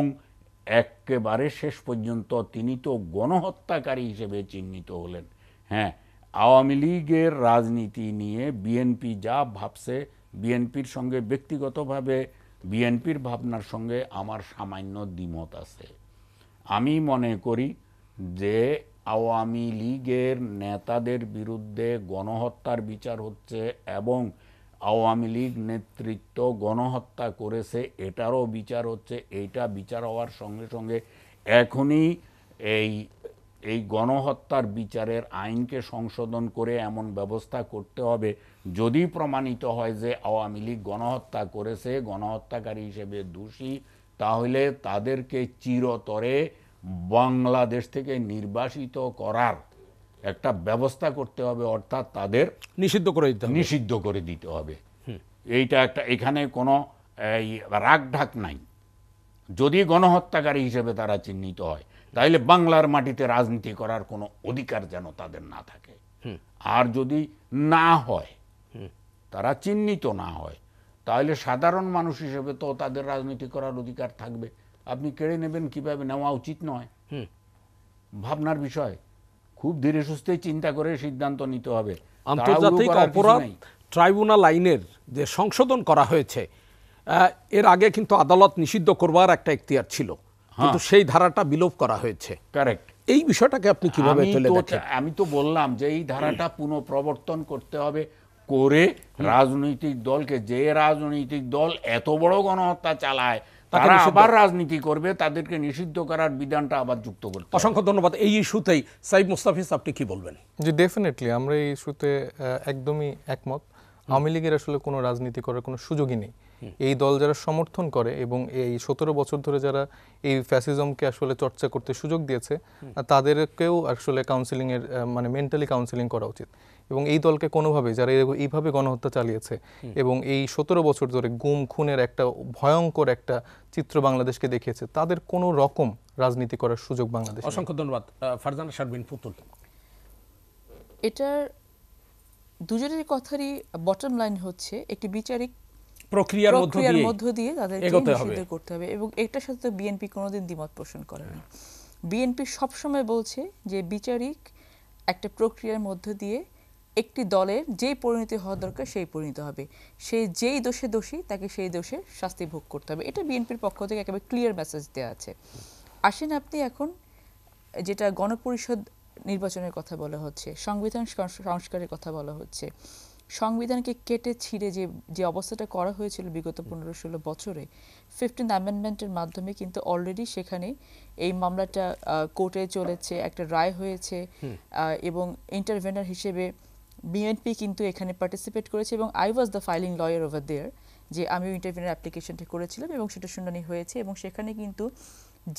একেবারে শেষ পর্যন্ত তিনি তো গণহত্যাকারী হিসেবে চিহ্নিত হলেন। হ্যাঁ, আওয়ামী লীগের রাজনীতি নিয়ে বিএনপি যা ভাবছে, বিএনপির সঙ্গে ব্যক্তিগতভাবে বিএনপির ভাবনার সঙ্গে আমার সামান্য দ্বিমত আছে। আমি মনে করি যে আওয়ামী লীগের নেতাদের বিরুদ্ধে গণহত্যার বিচার হচ্ছে এবং আওয়ামী লীগ নেতৃত্ব গণহত্যা করেছে এটারও বিচার হচ্ছে। এইটা বিচার হওয়ার সঙ্গে সঙ্গে এখনই এই গণহত্যার বিচারের আইনকে সংশোধন করে এমন ব্যবস্থা করতে হবে, যদি প্রমাণিত হয় যে আওয়ামী লীগ গণহত্যা করেছে, গণহত্যাকারী হিসেবে দোষী, তাহলে তাদেরকে চিরতরে বাংলাদেশ থেকে নির্বাসিত করার একটা ব্যবস্থা করতে হবে, অর্থাৎ তাদের নিষিদ্ধ করে দিতে হবে। এইটা একটা, এখানে কোনো রাগ ঢাক নাই। যদি গণহত্যাকারী হিসেবে তারা চিহ্নিত হয় তাহলে বাংলার মাটিতে রাজনীতি করার কোনো অধিকার যেন তাদের না থাকে। আর যদি না হয়, তারা চিহ্নিত না হয়, তাহলে সাধারণ মানুষ হিসেবে তো তাদের রাজনীতি করার অধিকার থাকবে। আপনি কেড়ে নেবেন কিভাবে, নেওয়া উচিত নয়, ভাবনার বিষয়। খুব ধীরে সুস্থে চিন্তা করে সিদ্ধান্ত নিতে হবে। আন্তর্জাতিক অপরাধ ট্রাইব্যুনাল আইনের যে সংশোধন করা হয়েছে, এর আগে কিন্তু আদালত নিষিদ্ধ করবার একটা এখতিয়ার ছিল, কিন্তু সেই ধারাটা বিলোপ করা হয়েছে। কারেক্ট। এই বিষয়টাকে আপনি কিভাবে তুলে দেখেন? আমি তো বললাম যে এই ধারাটা পুনঃপ্রবর্তন করতে হবে, করে রাজনৈতিক দলকে, যে রাজনৈতিক দল এত বড় গণহত্যা চালায় তারা আবার রাজনীতি করবে, তাদেরকে নিষিদ্ধ করার বিধানটা আবার যুক্ত করতে হবে। অসংখ্য ধন্যবাদ। এই ইস্যুতেই সাইদ মুস্তাফিজ, আপনি কি বলবেন? জি, ডেফিনেটলি আমরা এই ইস্যুতে একদমই একমত। আওয়ামী লীগের আসলে কোনো রাজনীতি করার কোনো সুযোগই নেই। এই দল যারা সমর্থন করে এবং এই 17 বছর ধরে যারা এই ফ্যাসিজমকে আসলে চর্চা করতে সুযোগ দিয়েছে, তাদেরকেও আসলে কাউন্সিলিংয়ের মানে মেন্টালি কাউন্সিলিং করা উচিত। এবং এই দলকে কোনোভাবে যারা এইভাবে গণহত্যা চালিয়েছে এবং এই 17 বছর ধরে গুম খুনের একটা ভয়ঙ্কর একটা চিত্র বাংলাদেশকে দেখিয়েছে, তাদের কোনো রকম রাজনীতি করার সুযোগ বাংলাদেশ। অসংখ্য ধন্যবাদ। ফারজানা শারমিন পুতুল, এটার দুজনের কথারই বটম লাইন হচ্ছে একটি বিচারিক প্রক্রিয়ার মধ্য দিয়ে তাদেরকে নিষিদ্ধ করতে হবে। এবং এটার সাথে বিএনপি কোনোদিন দ্বিমত পোষণ করে না। বিএনপি সবসময় বলছে যে বিচারিক একটা প্রক্রিয়ার মধ্য দিয়ে একটি দলের যেই পরিণতি হওয়া দরকার সেই পরিণত হবে, সে যেই দোষে দোষী তাকে সেই দোষের শাস্তি ভোগ করতে হবে। এটা বিএনপির পক্ষ থেকে একেবারে ক্লিয়ার মেসেজ দেওয়া আছে। আসেন আপনি এখন যেটা গণপরিষদ নির্বাচনের কথা বলা হচ্ছে, সংবিধান সংস্কারের কথা বলা হচ্ছে, সংবিধানকে কেটে ছিঁড়ে যে অবস্থাটা করা হয়েছিল বিগত 15-16 বছরে 15th অ্যামেন্ডমেন্টের মাধ্যমে কিন্তু অলরেডি সেখানে এই মামলাটা কোর্টে চলেছে, একটা রায় হয়েছে এবং ইন্টারভেনার হিসেবে বিএনপি কিন্তু এখানে পার্টিসিপেট করেছে এবং I was the filing lawyer over there, যে আমিও ইন্টারভেনার অ্যাপ্লিকেশনটা করেছিলাম এবং সেটা শুনানি হয়েছে এবং সেখানে কিন্তু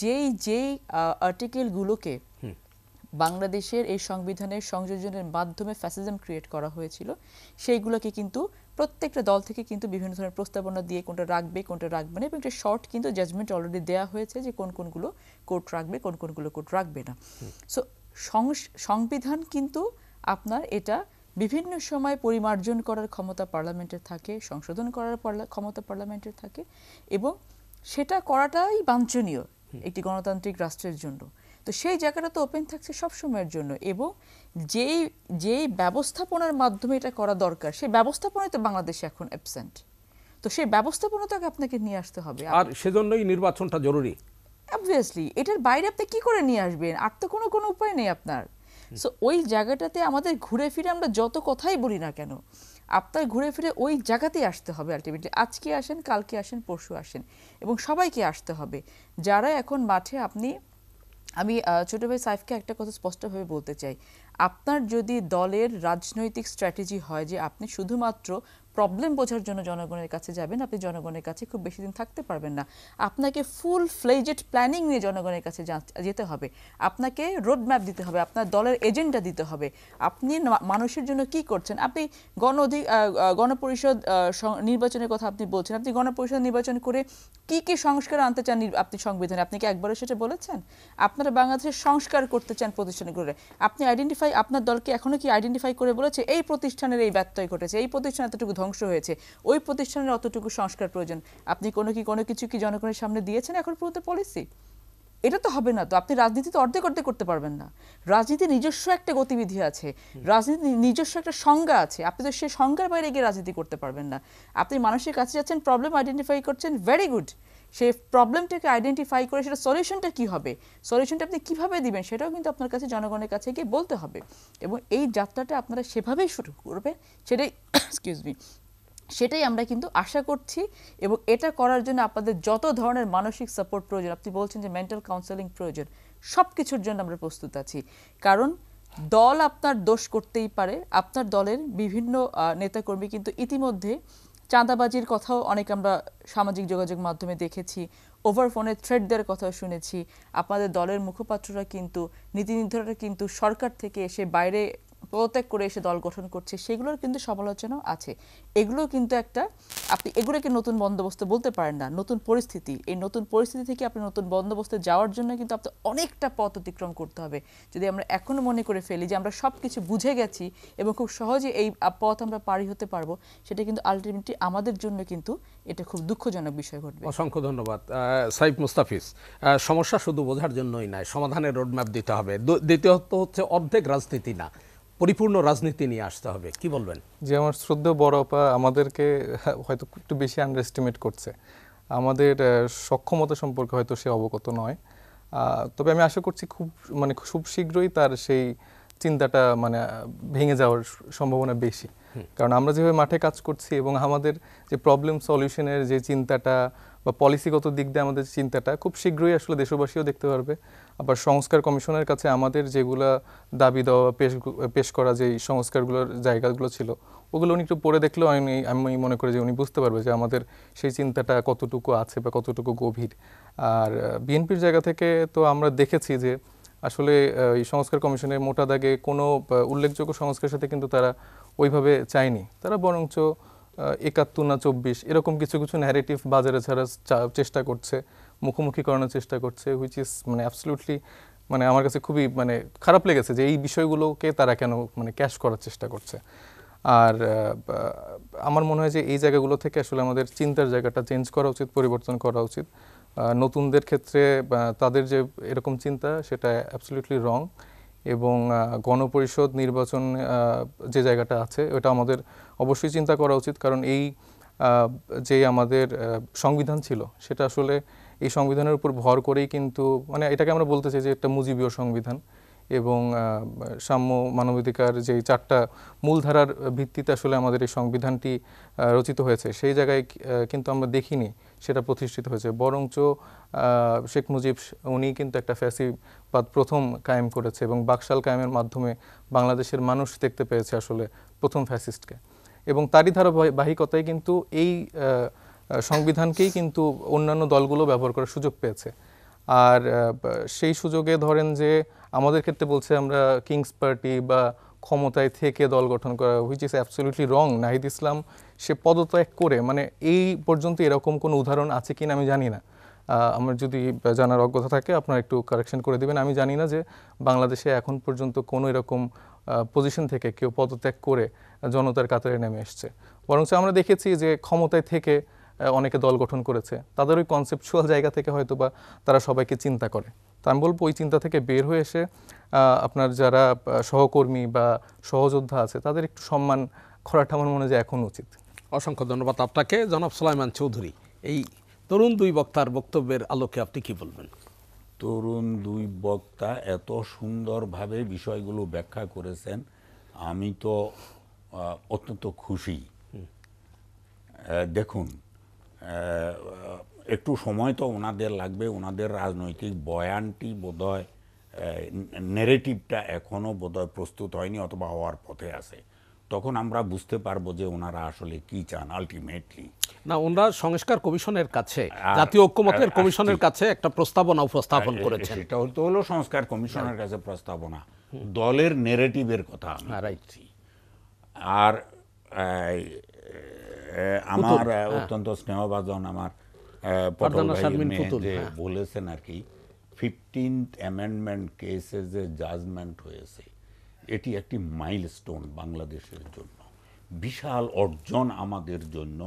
যেই আর্টিকেলগুলোকে বাংলাদেশের এই সংবিধানের সংযোজনের মাধ্যমে ফ্যাসিজম ক্রিয়েট করা হয়েছিল সেইগুলোকে কিন্তু প্রত্যেকটা দল থেকে কিন্তু বিভিন্ন ধরনের প্রস্তাবনা দিয়ে কোনটা রাখবে কোনটা রাখবে না এবং একটা শর্ট কিন্তু জাজমেন্ট অলরেডি দেওয়া হয়েছে যে কোনগুলো কোর্ট রাখবে কোনগুলো কোর্ট রাখবে না। সো সংবিধান কিন্তু আপনার এটা বিভিন্ন সময় পরিমার্জন করার ক্ষমতা পার্লামেন্টের থাকে, সংশোধন করার ক্ষমতা পার্লামেন্টের থাকে এবং সেটা করাটাই বাঞ্ছনীয় একটি গণতান্ত্রিক রাষ্ট্রের জন্য। তো সেই জায়গাটা তো ওপেন থাকছে সব সময়ের জন্য এবং যেই ব্যবস্থাপনার মাধ্যমে এটা করা দরকার সেই ব্যবস্থাপনায় তো বাংলাদেশে এখন অ্যাবসেন্ট। তো সেই ব্যবস্থাপনাটাকে আপনাকে নিয়ে আসতে হবে, আর সেজন্যই নির্বাচনটা জরুরি। অবভিয়াসলি এটার বাইরে আপনি কি করে নিয়ে আসবেন, আর তো কোনো উপায় নেই আপনার। সো ওই জায়গাটাতে আমাদের ঘুরে ফিরে আমরা যত কথাই বলি না কেন আপনার ঘুরে ফিরে ওই জায়গাতেই আসতে হবে আলটিমেটলি। আজকে আসেন, কালকে আসেন, পরশু আসেন এবং সবাইকে আসতে হবে যারা এখন মাঠে। আমি ছোট ভাই সাইফকে একটা কথা স্পষ্টভাবে বলতে চাই, আপনার যদি দলের রাজনৈতিক স্ট্র্যাটেজি হয় যে আপনি শুধুমাত্র প্রবলেম বোঝার জন্য জনগণের কাছে যাবেন, আপনি জনগণের কাছে খুব বেশি দিন থাকতে পারবেন না। আপনাকে ফুল ফ্লেজড প্ল্যানিং নিয়ে জনগণের কাছে যেতে হবে, আপনাকে রোড ম্যাপ দিতে হবে, আপনার দলের এজেন্ডা দিতে হবে, আপনি মানুষের জন্য কি করছেন। আপনি গণপরিষদ নির্বাচনের কথা আপনি বলছেন, আপনি গণপরিষদ নির্বাচন করে কি সংস্কার আনতে চান আপনি সংবিধানে, আপনি কি একবারও সেটা বলেছেন? আপনারা বাংলাদেশের সংস্কার করতে চান প্রতিষ্ঠানগুলো, আপনি আপনার দলকে এখনো কি আইডেন্টিফাই করে বলেছে এই প্রতিষ্ঠানের এই ব্যত্যয় ঘটেছে, এই প্রতিষ্ঠান এতটুকু ধ্বংস হয়েছে, ওই প্রতিষ্ঠানের অতটুকু সংস্কার প্রয়োজন, আপনি কোনো কিছু কি জনগণের সামনে দিয়েছেন এখন পর্যন্ত পলিসি? এটা তো হবে না। তো আপনি রাজনীতিতে অর্ধেক করতে পারবেন না। রাজনীতি নিজস্ব একটা গতিবিধি আছে, রাজনীতি নিজস্ব একটা সংজ্ঞা আছে, আপনি তো সেই সংজ্ঞার বাইরে গিয়ে রাজনীতি করতে পারবেন না। আপনি মানুষের কাছে যাচ্ছেন, প্রবলেম আইডেন্টিফাই করছেন, ভেরি গুড, সেই প্রবলেমটাকে আইডেন্টিফাই করে সেটা সলিউশনটা কি হবে, সলিউশনটা আপনি কিভাবে দিবেন সেটাও কিন্তু আপনার কাছে জনগণের কাছে গিয়ে বলতে হবে এবং এই যাত্রাটা আপনারা সেভাবেই শুরু করবেন, সেটাই সেটাই আমরা কিন্তু আশা করছি এবং এটা করার জন্য আপনাদের যত ধরনের মানসিক সাপোর্ট প্রয়োজন, আপনি বলছেন যে মেন্টাল কাউন্সেলিং প্রয়োজন, সব কিছুর জন্য আমরা প্রস্তুত আছি। কারণ দল আপনার দোষ করতেই পারে, আপনার দলের বিভিন্ন নেতাকর্মী কিন্তু ইতিমধ্যে চাঁদাবাজির কথাও অনেক আমরা সামাজিক যোগাযোগ মাধ্যমে দেখেছি, ওভার ফোনে থ্রেড দেওয়ার কথাও শুনেছি। আপনাদের দলের মুখপাত্ররা কিন্তু নীতি নির্ধারকরা কিন্তু সরকার থেকে এসে বাইরে পদত্যাগ করে এসে দল গঠন করছে, সেগুলোর কিন্তু সমালোচনাও আছে। এগুলো কিন্তু আপনি এগুলোকে নতুন বন্দোবস্ত বলতে পারেন না, নতুন পরিস্থিতি। এই নতুন পরিস্থিতি থেকে আপনি নতুন বন্দোবস্তে যাওয়ার জন্য কিন্তু আপনার অনেকটা পথ অতিক্রম করতে হবে। যদি আমরা এখনো মনে করে ফেলি যে আমরা সব কিছু বুঝে গেছি এবং খুব সহজে এই পথ আমরা পাড়ি হতে পারবো, সেটা কিন্তু আলটিমেটলি আমাদের জন্য কিন্তু এটা খুব দুঃখজনক বিষয় ঘটবে। অসংখ্য ধন্যবাদ সাইফ মুস্তাফিজ। সমস্যা শুধু বোঝার জন্যই নয়, সমাধানের রোডম্যাপ দিতে হবে। দ্বিতীয়ত হচ্ছে অর্ধেক রাজনীতি না, পরিপূর্ণ রাজনীতি নিয়ে আসতে হবে। কি বলবেন? যে আমার শ্রদ্ধেয় বড় আপা আমাদেরকে হয়তো একটু বেশি আন্ডার এস্টিমেট করছে, আমাদের সক্ষমতা সম্পর্কে হয়তো সে অবগত নয়। তবে আমি আশা করছি খুব শীঘ্রই তার সেই চিন্তাটা ভেঙে যাওয়ার সম্ভাবনা বেশি। কারণ আমরা যেভাবে মাঠে কাজ করছি এবং আমাদের যে প্রবলেম সলিউশনের যে চিন্তাটা বা পলিসিগত দিক দিয়ে আমাদের চিন্তাটা খুব শীঘ্রই আসলে দেশবাসীও দেখতে পারবে। আবার সংস্কার কমিশনের কাছে আমাদের যেগুলা দাবি দেওয়া পেশ করা যে সংস্কারগুলোর জায়গাগুলো ছিল, ওগুলো উনি একটু পড়ে দেখলেও আমি মনে করি যে উনি বুঝতে পারবে যে আমাদের সেই চিন্তাটা কতটুকু আছে বা কতটুকু গভীর। আর বিএনপির জায়গা থেকে তো আমরা দেখেছি যে আসলে এই সংস্কার কমিশনের মোটা দাগে কোনো উল্লেখযোগ্য সংস্কারের সাথে কিন্তু তারা ওইভাবে চায়নি। তারা বরঞ্চ ৭১ না ২৪ এরকম কিছু ন্যারেটিভ বাজারে ছাড়ার চেষ্টা করছে, মুখোমুখি করানোর চেষ্টা করছে, হুইচ ইজ অ্যাবসলিউটলি আমার কাছে খুবই খারাপ লেগেছে যে এই বিষয়গুলোকে তারা কেন ক্যাশ করার চেষ্টা করছে। আর আমার মনে হয় যে এই জায়গাগুলো থেকে আসলে আমাদের চিন্তার জায়গাটা চেঞ্জ করা উচিত, পরিবর্তন করা উচিত। নতুনদের ক্ষেত্রে তাদের যে এরকম চিন্তা সেটা অ্যাবসলিউটলি রং এবং গণপরিষদ নির্বাচন যে জায়গাটা আছে ওটা আমাদের অবশ্যই চিন্তা করা উচিত। কারণ এই যে আমাদের সংবিধান ছিল সেটা আসলে এই সংবিধানের উপর ভর করেই কিন্তু এটাকে আমরা বলতে চাই যে একটা মুজিবীয় সংবিধান। এবং সাম্য মানবাধিকার যেই 4টা মূলধারার ভিত্তিতে আসলে আমাদের এই সংবিধানটি রচিত হয়েছে, সেই জায়গায় কিন্তু আমরা দেখিনি সেটা প্রতিষ্ঠিত হয়েছে। বরঞ্চ শেখ মুজিব উনি কিন্তু একটা ফ্যাসিবাদ প্রথম কায়েম করেছে এবং বাকশাল কায়েমের মাধ্যমে বাংলাদেশের মানুষ দেখতে পেয়েছে আসলে প্রথম ফ্যাসিস্টকে, এবং তারই ধারাবাহিকতায় কিন্তু এই সংবিধানকেই কিন্তু অন্যান্য দলগুলো ব্যবহার করার সুযোগ পেয়েছে। আর সেই সুযোগে ধরেন যে আমাদের ক্ষেত্রে বলছে আমরা কিংস পার্টি বা ক্ষমতায় থেকে দল গঠন করা, which is absolutely wrong. Nahid Islam সে পদত্যাগ করে, মানে এই পর্যন্ত এরকম কোনো উদাহরণ আছে কিনা আমি জানি না, আমার যদি জানার অজ্ঞতা থাকে আপনারা একটু কারেকশন করে দিবেন। আমি জানি না যে বাংলাদেশে এখন পর্যন্ত কোনো এরকম পজিশন থেকে কেউ পদত্যাগ করে জনতার কাতারে নেমে এসছে। বরঞ্চ আমরা দেখেছি যে ক্ষমতায় থেকে অনেকে দল গঠন করেছে, তাদের ওই কনসেপচুয়াল জায়গা থেকে হয়তো বা তারা সবাইকে চিন্তা করে। তো আমি বলবো ওই চিন্তা থেকে বের হয়ে এসে আপনার যারা সহকর্মী বা সহযোদ্ধা আছে তাদের একটু সম্মান করাটা আমার মনে হয় যে এখন উচিত। অসংখ্য ধন্যবাদ আপনাকে। জনাব সুলাইমান চৌধুরী, এই তরুণ দুই বক্তার বক্তব্যের আলোকে আপনি কি বলবেন? তরুণ দুই বক্তা এত সুন্দরভাবে বিষয়গুলো ব্যাখ্যা করেছেন, আমি তো অত্যন্ত খুশি। দেখুন, একটু সময় তো ওনাদের লাগবে, ওনাদের রাজনৈতিক বয়ানটি বোধহয় নেরেটিভটা এখনও বোধহয় প্রস্তুত হয়নি অথবা হওয়ার পথে আছে। তখন আমরা বুঝতে পারবো যে ওনারা আসলে কি চান আলটিমেটলি। না, ওনারা সংস্কার কমিশনের কাছে, জাতীয় ঐক্যমত্যের কমিশনের কাছে একটা প্রস্তাবনা উপস্থাপন করেছেন। সেটা হলো সংস্কার কমিশনের কাছে প্রস্তাবনা, দলের নেরেটিভের কথা আমি বলছি। আর আমার অত্যন্ত স্নেহভাজন আমার পটল ভাই যে বলেছেন আর কি, 15th অ্যামেন্ডমেন্ট কেসে যে জাজমেন্ট হয়েছে, এটি একটি মাইলস্টোন বাংলাদেশের জন্য, বিশাল অর্জন আমাদের জন্য,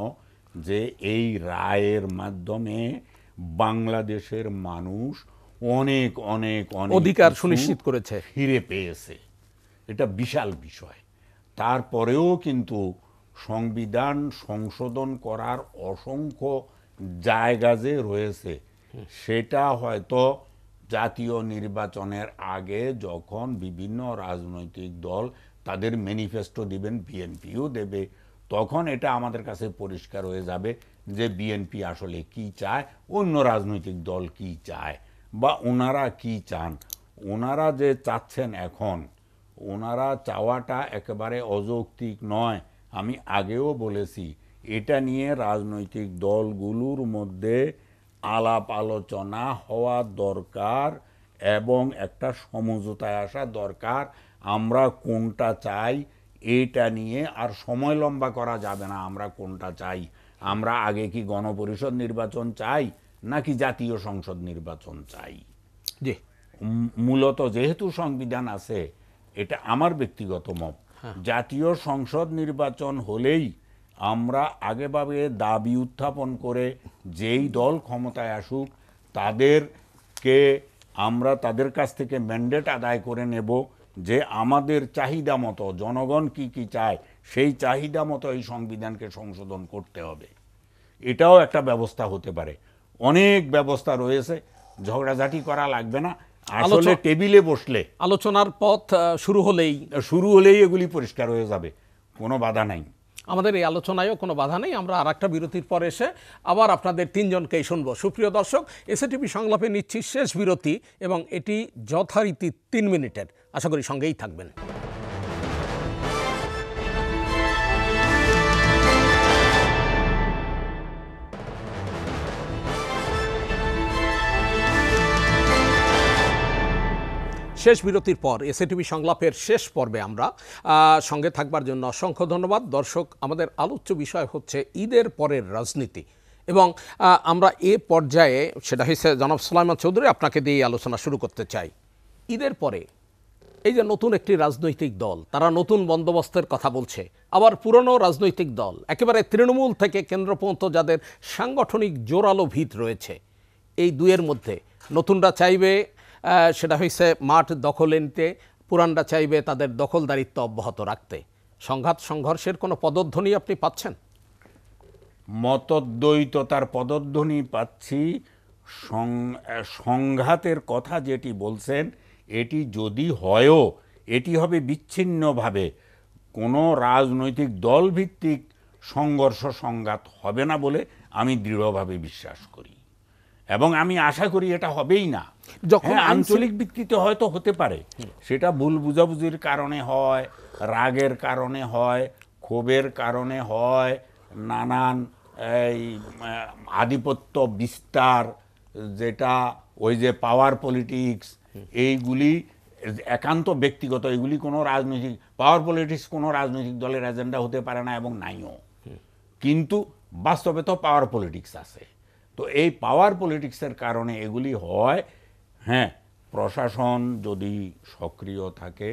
যে এই রায়ের মাধ্যমে বাংলাদেশের মানুষ অনেক অনেক অনেক অধিকার সুনিশ্চিত করেছে, ফিরে পেয়েছে। এটা বিশাল বিষয়। তারপরেও কিন্তু সংবিধান সংশোধন করার অসংখ্য জায়গা যে রয়েছে, সেটা হয়তো জাতীয় নির্বাচনের আগে যখন বিভিন্ন রাজনৈতিক দল তাদের ম্যানিফেস্টো দিবেন, বিএনপিও দেবে, তখন এটা আমাদের কাছে পরিষ্কার হয়ে যাবে যে বিএনপি আসলে কি চায়, অন্য রাজনৈতিক দল কি চায়, বা ওনারা কি চান। ওনারা যে চাচ্ছেন এখন, ওনারা চাওয়াটা একেবারে অযৌক্তিক নয়। আমি আগেও বলেছি, এটা নিয়ে রাজনৈতিক দলগুলোর মধ্যে আলাপ আলোচনা হওয়া দরকার এবং একটা সমঝোতায় আসা দরকার। আমরা কোনটা চাই এটা নিয়ে আর সময় লম্বা করা যাবে না। আমরা কোনটা চাই, আমরা আগে কি গণপরিষদ নির্বাচন চাই নাকি জাতীয় সংসদ নির্বাচন চাই? জি, মূলত যেহেতু সংবিধান আছে, এটা আমার ব্যক্তিগত মত, জাতীয় সংসদ নির্বাচন হলেই আমরা আগেভাবে দাবি উত্থাপন করে যেই দল ক্ষমতায় আসুক তাদেরকে আমরা তাদের কাছ থেকে ম্যান্ডেট আদায় করে নেব যে আমাদের চাহিদা মতো, জনগণ কি কি চায় সেই চাহিদা মতো এই সংবিধানকে সংশোধন করতে হবে। এটাও একটা ব্যবস্থা হতে পারে। অনেক ব্যবস্থা রয়েছে, ঝগড়াঝাটি করা লাগবে না। আসলে টেবিলে বসলে আলোচনার পথ শুরু হলেই এগুলি পরিষ্কার হয়ে যাবে, কোনো বাধা নাই। আমাদের এই আলোচনায়ও কোনো বাধা নেই। আমরা আর একটা বিরতির পর এসে আবার আপনাদের তিনজনকেই শুনবো। সুপ্রিয় দর্শক, এসএটিভি সংলাপে নিচ্ছি শেষ বিরতি এবং এটি যথারীতি 3 মিনিটের। আশা করি সঙ্গেই থাকবেন। শেষ বিরতির পর এসএটিভি সংলাপের শেষ পর্বে আমরা সঙ্গে থাকবার জন্য অসংখ্য ধন্যবাদ। দর্শক, আমাদের আলোচ্য বিষয় হচ্ছে ঈদের পরের রাজনীতি এবং আমরা এ পর্যায়ে, সেটা হচ্ছে জনাব সুলাইমান চৌধুরী, আপনাকে দিয়ে আলোচনা শুরু করতে চাই। ঈদের পরে এই যে নতুন একটি রাজনৈতিক দল, তারা নতুন বন্দোবস্তের কথা বলছে, আবার পুরনো রাজনৈতিক দল একেবারে তৃণমূল থেকে কেন্দ্র পর্যন্ত যাদের সাংগঠনিক জোরালো ভিত রয়েছে, এই দুয়ের মধ্যে নতুনরা চাইবে সেটা হচ্ছে মাঠ দখলে নিতে, পুরানরা চাইবে তাদের দখলদারিত্ব অব্যাহত রাখতে। সংঘাত সংঘর্ষের কোনো পদধ্বনি আপনি পাচ্ছেন? মতদ্বৈততার পদধ্বনি পাচ্ছি। সংঘাতের কথা যেটি বলছেন, এটি যদি হয়ও এটি হবে বিচ্ছিন্নভাবে, কোনো রাজনৈতিক দলভিত্তিক সংঘর্ষ সংঘাত হবে না বলে আমি দৃঢ়ভাবে বিশ্বাস করি, এবং আমি আশা করি এটা হবেই না। যখন আঞ্চলিক ভিত্তিতে হয়তো হতে পারে, সেটা ভুল বুঝাবুঝির কারণে হয়, রাগের কারণে হয়, ক্ষোভের কারণে হয়, নানান এই আধিপত্য বিস্তার, যেটা ওই যে পাওয়ার পলিটিক্স, এইগুলি একান্ত ব্যক্তিগত, এগুলি কোনো রাজনৈতিক পাওয়ার পলিটিক্স কোনো রাজনৈতিক দলের এজেন্ডা হতে পারে না এবং নাইও, কিন্তু বাস্তবে তো পাওয়ার পলিটিক্স আছে। তো এই পাওয়ার পলিটিক্সের কারণে এগুলি হয়। হ্যাঁ, প্রশাসন যদি সক্রিয় থাকে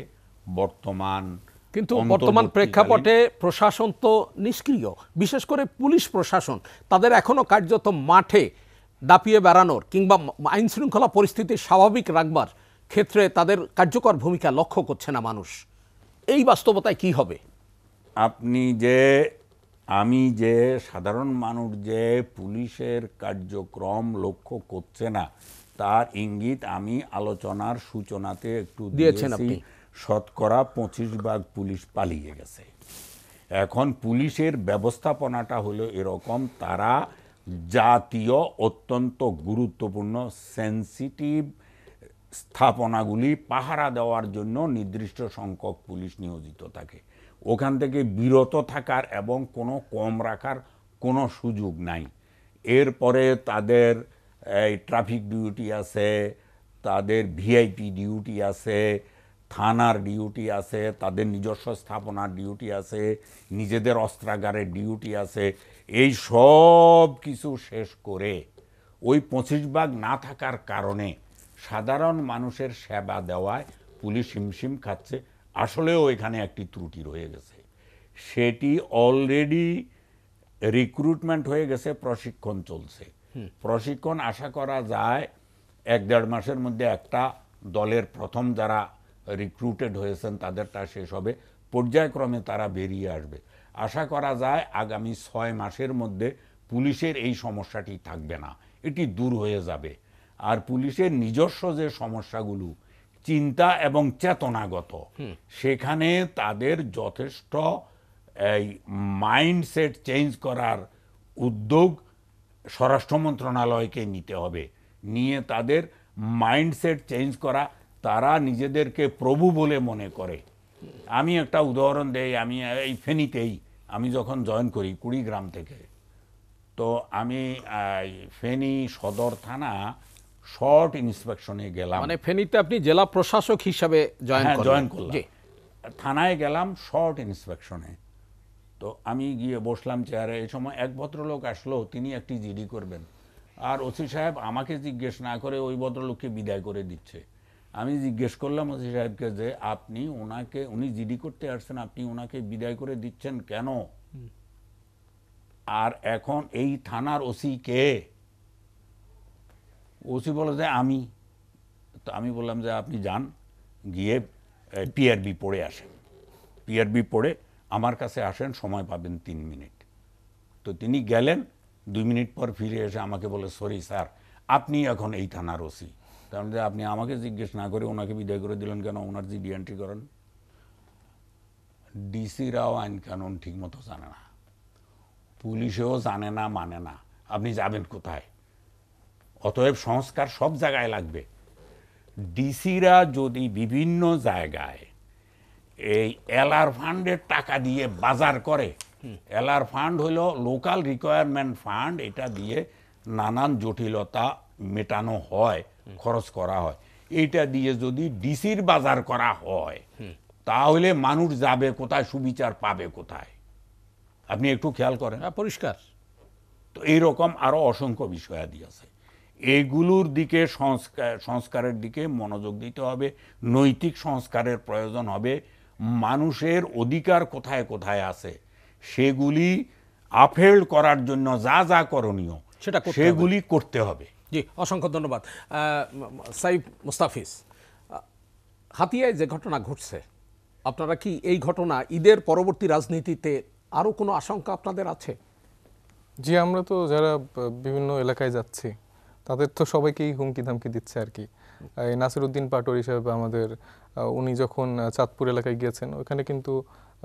কিন্তু বর্তমান প্রেক্ষাপটে প্রশাসন তো নিষ্ক্রিয়, বিশেষ করে পুলিশ প্রশাসন। তাদের এখনো কার্যত মাঠে দাপিয়ে বেড়ানোর কিংবা আইন শৃঙ্খলা পরিস্থিতি স্বাভাবিক রাখবার ক্ষেত্রে তাদের কার্যকর ভূমিকা লক্ষ্য করছে না মানুষ। এই বাস্তবতায় কি হবে? আমি যে সাধারণ মানুষ যে পুলিশের কার্যক্রম লক্ষ্য করছে না, তার ইঙ্গিত আমি আলোচনার সূচনাতে একটু দিয়েছেন দিয়েছি। আপনি। শতকরা 25% পুলিশ পালিয়ে গেছে। এখন পুলিশের ব্যবস্থাপনাটা হলো এরকম, তারা জাতীয় অত্যন্ত গুরুত্বপূর্ণ সেন্সিটিভ স্থাপনাগুলি পাহারা দেওয়ার জন্য নির্দিষ্ট সংখ্যক পুলিশ নিয়োজিত থাকে। ওখান থেকে বিরত থাকার এবং কোনো কম রাখার কোনো সুযোগ নাই। এরপরে তাদের এই ট্রাফিক ডিউটি আছে, তাদের ভিআইপি ডিউটি আছে, থানার ডিউটি আছে, তাদের নিজস্ব স্থাপনার ডিউটি আছে, নিজেদের অস্ত্রাগারের ডিউটি আছে। এই সব কিছু শেষ করে ওই 25% না থাকার কারণে সাধারণ মানুষের সেবা দেওয়ায় পুলিশ হিমশিম খাচ্ছে। আসলেও এখানে একটি ত্রুটি রয়ে গেছে, সেটি অলরেডি রিক্রুটমেন্ট হয়ে গেছে, প্রশিক্ষণ চলছে। প্রশিক্ষণ আশা করা যায় 1-1.5 মাসের মধ্যে একটা দলের প্রথম যারা রিক্রুটেড হয়েছেন তাদেরটা শেষ হবে, পর্যায়ক্রমে তারা বেরিয়ে আসবে। আশা করা যায় আগামী 6 মাসের মধ্যে পুলিশের এই সমস্যাটি থাকবে না, এটি দূর হয়ে যাবে। আর পুলিশের নিজস্ব যে সমস্যাগুলো চিন্তা এবং চেতনাগত, সেখানে তাদের যথেষ্ট এই মাইন্ডসেট চেঞ্জ করার উদ্যোগ স্বরাষ্ট্র মন্ত্রণালয়কে নিতে হবে। নিয়ে তাদের মাইন্ডসেট চেঞ্জ করা, তারা নিজেদেরকে প্রভু বলে মনে করে। আমি একটা উদাহরণ দেই, আমি এই ফেনীতেই আমি যখন জয়েন করি কুড়িগ্রাম থেকে, তো আমি ফেনী সদর থানা শর্ট ইন্সপেকশনে গেলাম। মানে ফেনীতে আপনি জেলা প্রশাসক হিসাবে জয়েন করলাম। জি। থানায় গেলাম শর্ট ইন্সপেকশনে, তো আমি গিয়ে বসলাম চেয়ারে। এই সময় এক ভদ্রলোক আসলো, তিনি একটি জিডি করবেন, আর ওসি সাহেব আমাকে জিজ্ঞেস না করে ওই ভদ্রলোককে বিদায় করে দিচ্ছে। আমি জিজ্ঞেস করলাম ওসি সাহেবকে যে আপনি ওনাকে, উনি জিডি করতে আসছেন, আপনি ওনাকে বিদায় করে দিচ্ছেন কেন? আর এখন এই থানার ওসি কে? ওসি বলে যে আমি। তো আমি বললাম যে আপনি যান, গিয়ে পিআরবি পড়ে আসেন, পিআরবি পড়ে আমার কাছে আসেন, সময় পাবেন 3 মিনিট। তো তিনি গেলেন, 2 মিনিট পর ফিরে এসে আমাকে বলে সরি স্যার, আপনি এখন এই থানার ওসি। তার মানে আপনি আমাকে জিজ্ঞেস না করে ওনাকে বিদায় করে দিলেন কেন? ওনার জিডি এন্ট্রি করেন। ডিসিরাও আইন কানুন ঠিক মতো জানে না, পুলিশেও জানে না, মানে না, আপনি যাবেন কোথায়? অতএব সংস্কার সব জায়গায় লাগবে। ডিসিরা যদি বিভিন্ন জায়গায় এই এলআর ফান্ডের টাকা দিয়ে বাজার করে, এলআর ফান্ড হলো লোকাল রিকোয়ারমেন্ট ফান্ড, এটা দিয়ে নানান জটিলতা মেটানো হয়, খরচ করা হয়। এইটা দিয়ে যদি ডিসির বাজার করা হয়, তাহলে মানুষ যাবে কোথায়, সুবিচার পাবে কোথায়? আপনি একটু খেয়াল করেন। পরিষ্কার। তো এইরকম আরো অসংখ্য বিষয়াদি আছে। এগুলোর দিকে সংস্কারের দিকে মনোযোগ দিতে হবে, নৈতিক সংস্কারের প্রয়োজন হবে। মানুষের অধিকার কোথায় কোথায় আছে সেগুলি আপহেল্ড করার জন্য যা যা করণীয় সেগুলি করতে হবে। জি, অসংখ্য ধন্যবাদ। সাইফ মুস্তাফিজ, হাতিয়ায় যে ঘটনা ঘটছে, আপনারা কি এই ঘটনা ঈদের পরবর্তী রাজনীতিতে আরো কোনো আশঙ্কা আপনাদের আছে? জি, আমরা তো যারা বিভিন্ন এলাকায় যাচ্ছি তাদের তো সবাইকেই হুমকি ধামকি দিচ্ছে আর কি। এই নাসিরউদ্দিন পাটোয়ারি সাহেব আমাদের উনি যখন চাঁদপুর এলাকায় গিয়েছেন, ওখানে কিন্তু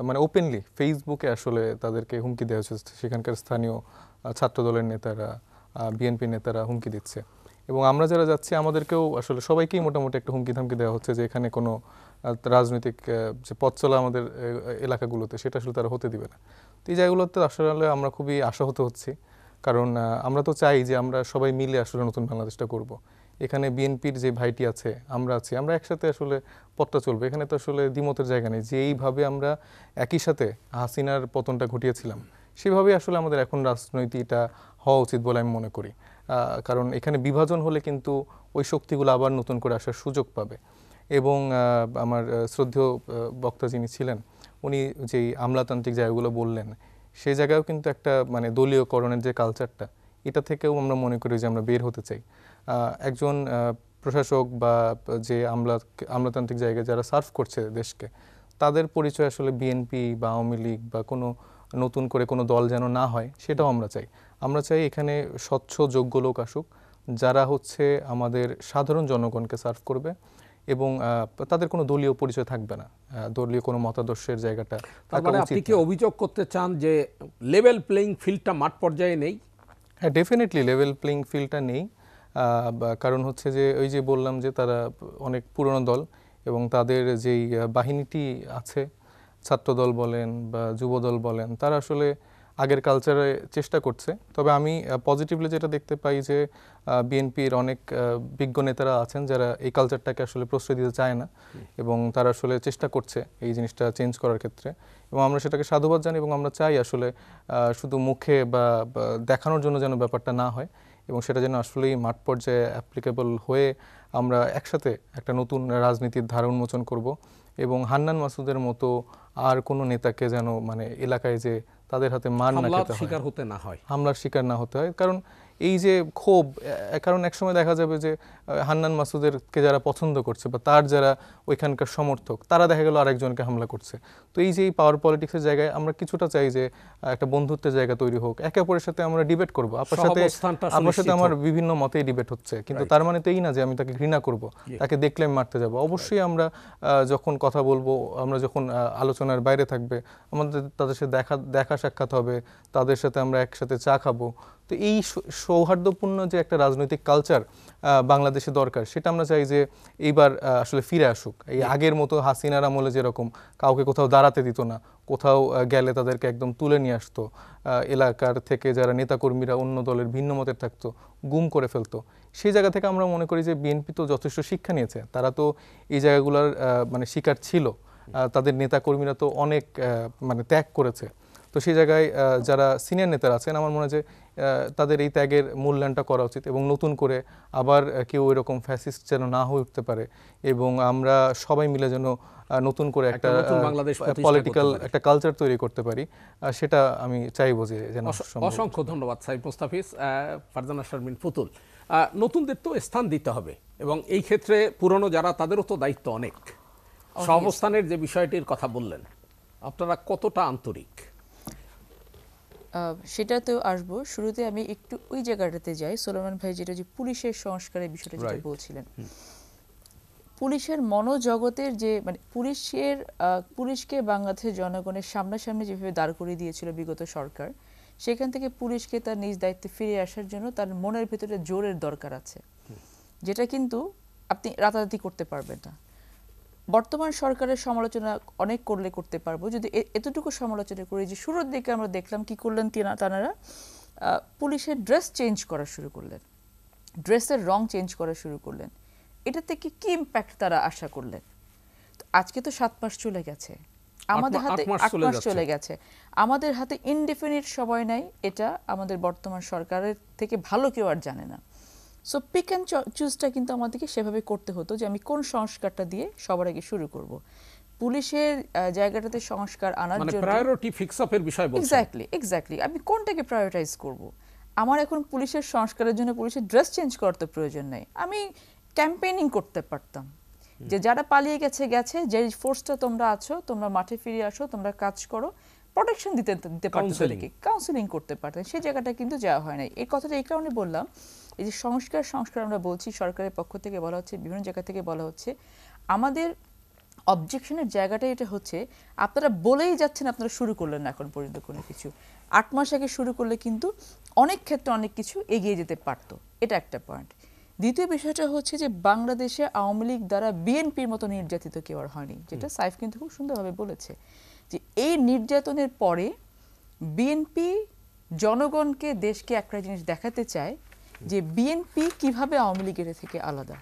মানে ওপেনলি ফেসবুকে আসলে তাদেরকে হুমকি দেওয়া হচ্ছে, সেখানকার স্থানীয় ছাত্র দলের নেতারা, বিএনপি নেতারা হুমকি দিচ্ছে। এবং আমরা যারা যাচ্ছি আমাদেরকেও আসলে সবাইকেই মোটামুটি একটা হুমকি ধামকি দেওয়া হচ্ছে যে এখানে কোনো রাজনৈতিক যে পথ চলা আমাদের এলাকাগুলোতে সেটা আসলে তারা হতে দিবে না। তো এই জায়গাগুলোতে আসলে আমরা খুবই আশাহত হচ্ছি, কারণ আমরা তো চাই যে আমরা সবাই মিলে আসলে নতুন বাংলাদেশটা করব। এখানে বিএনপির যে ভাইটি আছে, আমরা আছি, আমরা একসাথে আসলে পথটা চলবে। এখানে তো আসলে দ্বিমতের জায়গা নেই। যে এইভাবে আমরা একই সাথে হাসিনার পতনটা ঘটিয়েছিলাম, সেভাবেই আসলে আমাদের এখন রাজনীতিটা হওয়া উচিত বলে আমি মনে করি। কারণ এখানে বিভাজন হলে কিন্তু ওই শক্তিগুলো আবার নতুন করে আসার সুযোগ পাবে। এবং আমার শ্রদ্ধেয় বক্তা যিনি ছিলেন, উনি যেই আমলাতান্ত্রিক জায়গাগুলো বললেন, সেই জায়গায়ও কিন্তু একটা মানে দলীয়করণের যে কালচারটা, এটা থেকেও আমরা মনে করি যে আমরা বের হতে চাই। একজন প্রশাসক বা যে আমলাতান্ত্রিক জায়গায় যারা সার্ভ করছে দেশকে, তাদের পরিচয় আসলে বিএনপি বা আওয়ামী লীগ বা কোনো নতুন করে কোনো দল যেন না হয়, সেটাও আমরা চাই। আমরা চাই এখানে স্বচ্ছ যোগ্য লোক আসুক, যারা হচ্ছে আমাদের সাধারণ জনগণকে সার্ভ করবে এবং তাদের কোনো দলীয় পরিচয় থাকবে না, দলীয় কোনো মতাদর্শের জায়গাটা তার মানে আপনি কি অভিযোগ করতে চান যে লেভেল প্লেইং ফিল্ডটা মাঠ পর্যায়ে নেই? হ্যাঁ, ডেফিনেটলি লেভেল প্লেইং ফিল্ডটা নেই। কারণ হচ্ছে যে ওই যে বললাম যে তারা অনেক পুরনো দল এবং তাদের যেই বাহিনীটি আছে, ছাত্রদল বলেন বা যুবদল বলেন, তারা আসলে আগের কালচারে চেষ্টা করছে। তবে আমি পজিটিভলি যেটা দেখতে পাই যে বিএনপির অনেক বিজ্ঞ নেতারা আছেন যারা এই কালচারটাকে আসলে প্রশ্রয় দিতে চায় না এবং তারা আসলে চেষ্টা করছে এই জিনিসটা চেঞ্জ করার ক্ষেত্রে, এবং আমরা সেটাকে সাধুবাদ জানি। এবং আমরা চাই আসলে শুধু মুখে বা দেখানোর জন্য যেন ব্যাপারটা না হয়, এবং সেটা যেন আসলেই মাঠ পর্যায়ে অ্যাপ্লিকেবল হয়ে আমরা একসাথে একটা নতুন রাজনীতির ধারা উন্মোচন করব। এবং হান্নান মাসুদের মতো আর কোনো নেতাকে যেন মানে এলাকায় যে তাদের হাতে মার না খেতে হয়, হামলার শিকার না হতে হয়। কারণ এই যে ক্ষোভ, কারণ একসময় দেখা যাবে যে হান্নান মাসুদেরকে যারা পছন্দ করছে বা তার যারা ওইখানকার সমর্থক, তারা দেখা গেল আরেকজনকে হামলা করছে। তো এই যে এই পাওয়ার পলিটিক্সের জায়গায় আমরা কিছুটা চাই যে একটা বন্ধুত্বের জায়গা তৈরি হোক, একে অপরের সাথে আমরা ডিবেট করবো। আপনার সাথে আমার বিভিন্ন মতেই ডিবেট হচ্ছে, কিন্তু তার মানে তো এই না যে আমি তাকে ঘৃণা করব, তাকে দেখলে আমি মারতে যাব। অবশ্যই আমরা যখন কথা বলবো, আমরা যখন আলোচনার বাইরে থাকবে, আমাদের তাদের সাথে দেখা সাক্ষাৎ হবে, তাদের সাথে আমরা একসাথে চা খাবো। তো এই সৌহার্দ্যপূর্ণ যে একটা রাজনৈতিক কালচার বাংলাদেশে দরকার, সেটা আমরা চাই যে এইবার আসলে ফিরে আসুক। এই আগের মতো হাসিনার আমলে যেরকম কাউকে কোথাও দাঁড়াতে দিত না, কোথাও গেলে তাদেরকে একদম তুলে নিয়ে আসতো, এলাকার থেকে যারা নেতাকর্মীরা অন্য দলের ভিন্ন মতের থাকতো গুম করে ফেলতো, সেই জায়গা থেকে আমরা মনে করি যে বিএনপি তো যথেষ্ট শিক্ষা নিয়েছে। তারা তো এই জায়গাগুলোর মানে শিকার ছিল, তাদের নেতাকর্মীরা তো অনেক মানে ত্যাগ করেছে। তো সেই জায়গায় যারা সিনিয়র নেতারা আছেন, আমার মনে হয় যে তাদের এই ত্যাগের মূল্যায়নটা করা উচিত এবং নতুন করে আবার কেউ এরকম ফ্যাসিস্ট যেন না হয়ে উঠতে পারে, এবং আমরা সবাই মিলে যেন নতুন করে একটা পলিটিক্যাল একটা কালচার তৈরি করতে পারি, সেটা আমি চাইবো যে যেন। অসংখ্য ধন্যবাদ সাইফ মুস্তাফিজ। ফারজানা শারমিন পুতুল, নতুনদের তো স্থান দিতে হবে এবং এই ক্ষেত্রে পুরনো যারা, তাদেরও তো দায়িত্ব অনেক। সহাবস্থানের যে বিষয়টির কথা বললেন, আপনারা কতটা আন্তরিক? সেটাতেও আসবো। শুরুতে আমি একটু ওই জায়গাটাতে যাই, সোলোমন ভাই যেটা যে পুলিশের সংস্কারের বিষয়টা যেটা বলছিলেন, পুলিশের মনোজগতের যে মানে পুলিশকে বাংলাদেশের জনগণের সামনাসামনি যেভাবে দাঁড় করিয়ে দিয়েছিল বিগত সরকার, সেখান থেকে পুলিশকে তার নিজ দায়িত্বে ফিরে আসার জন্য তার মনের ভেতরে জোরের দরকার আছে, যেটা কিন্তু আপনি রাতারাতি করতে পারবেন না। বর্তমান সরকারের সমালোচনা অনেক করলে করতে পারবো, যদি এতটুকু সমালোচনা করি যে শুরুর দিকে আমরা দেখলাম কি করলেন তারা পুলিশের ড্রেস চেঞ্জ করা শুরু করলেন, ড্রেসের রং চেঞ্জ করা শুরু করলেন। এটা থেকে কি ইম্প্যাক্ট তারা আশা করলেন? আজকে তো 7 মাস চলে গেছে, আমাদের হাতে 8 মাস চলে গেছে, আমাদের হাতে ইনডেফিনিট সময় নাই। এটা আমাদের বর্তমান সরকারের থেকে ভালো কেউ আর জানে না। সো পিক অ্যান্ড চুজটা কিন্তু আমাদেরকে সেভাবে করতে হতো যে আমি কোন সংস্কারটা দিয়ে সবার আগে শুরু করব। পুলিশের জায়গাটাতে সংস্কার আনার জন্য প্রায়োরিটি ফিক্স আপের বিষয় বলছেন। এক্স্যাক্টলি আমি কোনটাকে প্রায়োরিটাইজ করব। আমার এখন পুলিশের সংস্কারের জন্য পুলিশের ড্রেস চেঞ্জ করতে প্রয়োজন নেই, আমি ক্যাম্পেইনিং করতে পারতাম যে যারা পালিয়ে গেছে, যে ফোর্সটা তোমরা আছো, তোমরা মাঠে ফিরে আসো, তোমরা কাজ করো, প্রোটেকশন দিতে পারতেন, Counseling. তাদেরকে কাউন্সিলিং করতে পারতেন, সেই জায়গাটা কিন্তু যাওয়া হয় নাই। এই কথাটা এই কারণে বললাম, এই যে সংস্কার আমরা বলছি, সরকারের পক্ষ থেকে বলা হচ্ছে, বিভিন্ন জায়গা থেকে বলা হচ্ছে, আমাদের অবজেকশনের জায়গাটা এটা হচ্ছে, আপনারা বলেই যাচ্ছেন, আপনারা শুরু করলেন না এখন পর্যন্ত কোনো কিছু। 8 মাস আগে শুরু করলে কিন্তু অনেক ক্ষেত্রে অনেক কিছু এগিয়ে যেতে পারতো, এটা একটা পয়েন্ট। দ্বিতীয় বিষয়টা হচ্ছে যে বাংলাদেশে আওয়ামী লীগ দ্বারা বিএনপির মতো নির্যাতিত কেউ আর হয়নি, যেটা সাইফ কিন্তু খুব সুন্দরভাবে বলেছে, যে এই নির্যাতনের পরে বিএনপি জনগণকে, দেশকে একটা জিনিস দেখাতে চায় যে বিএনপি কিভাবে আওয়ামী লীগের থেকে আলাদা,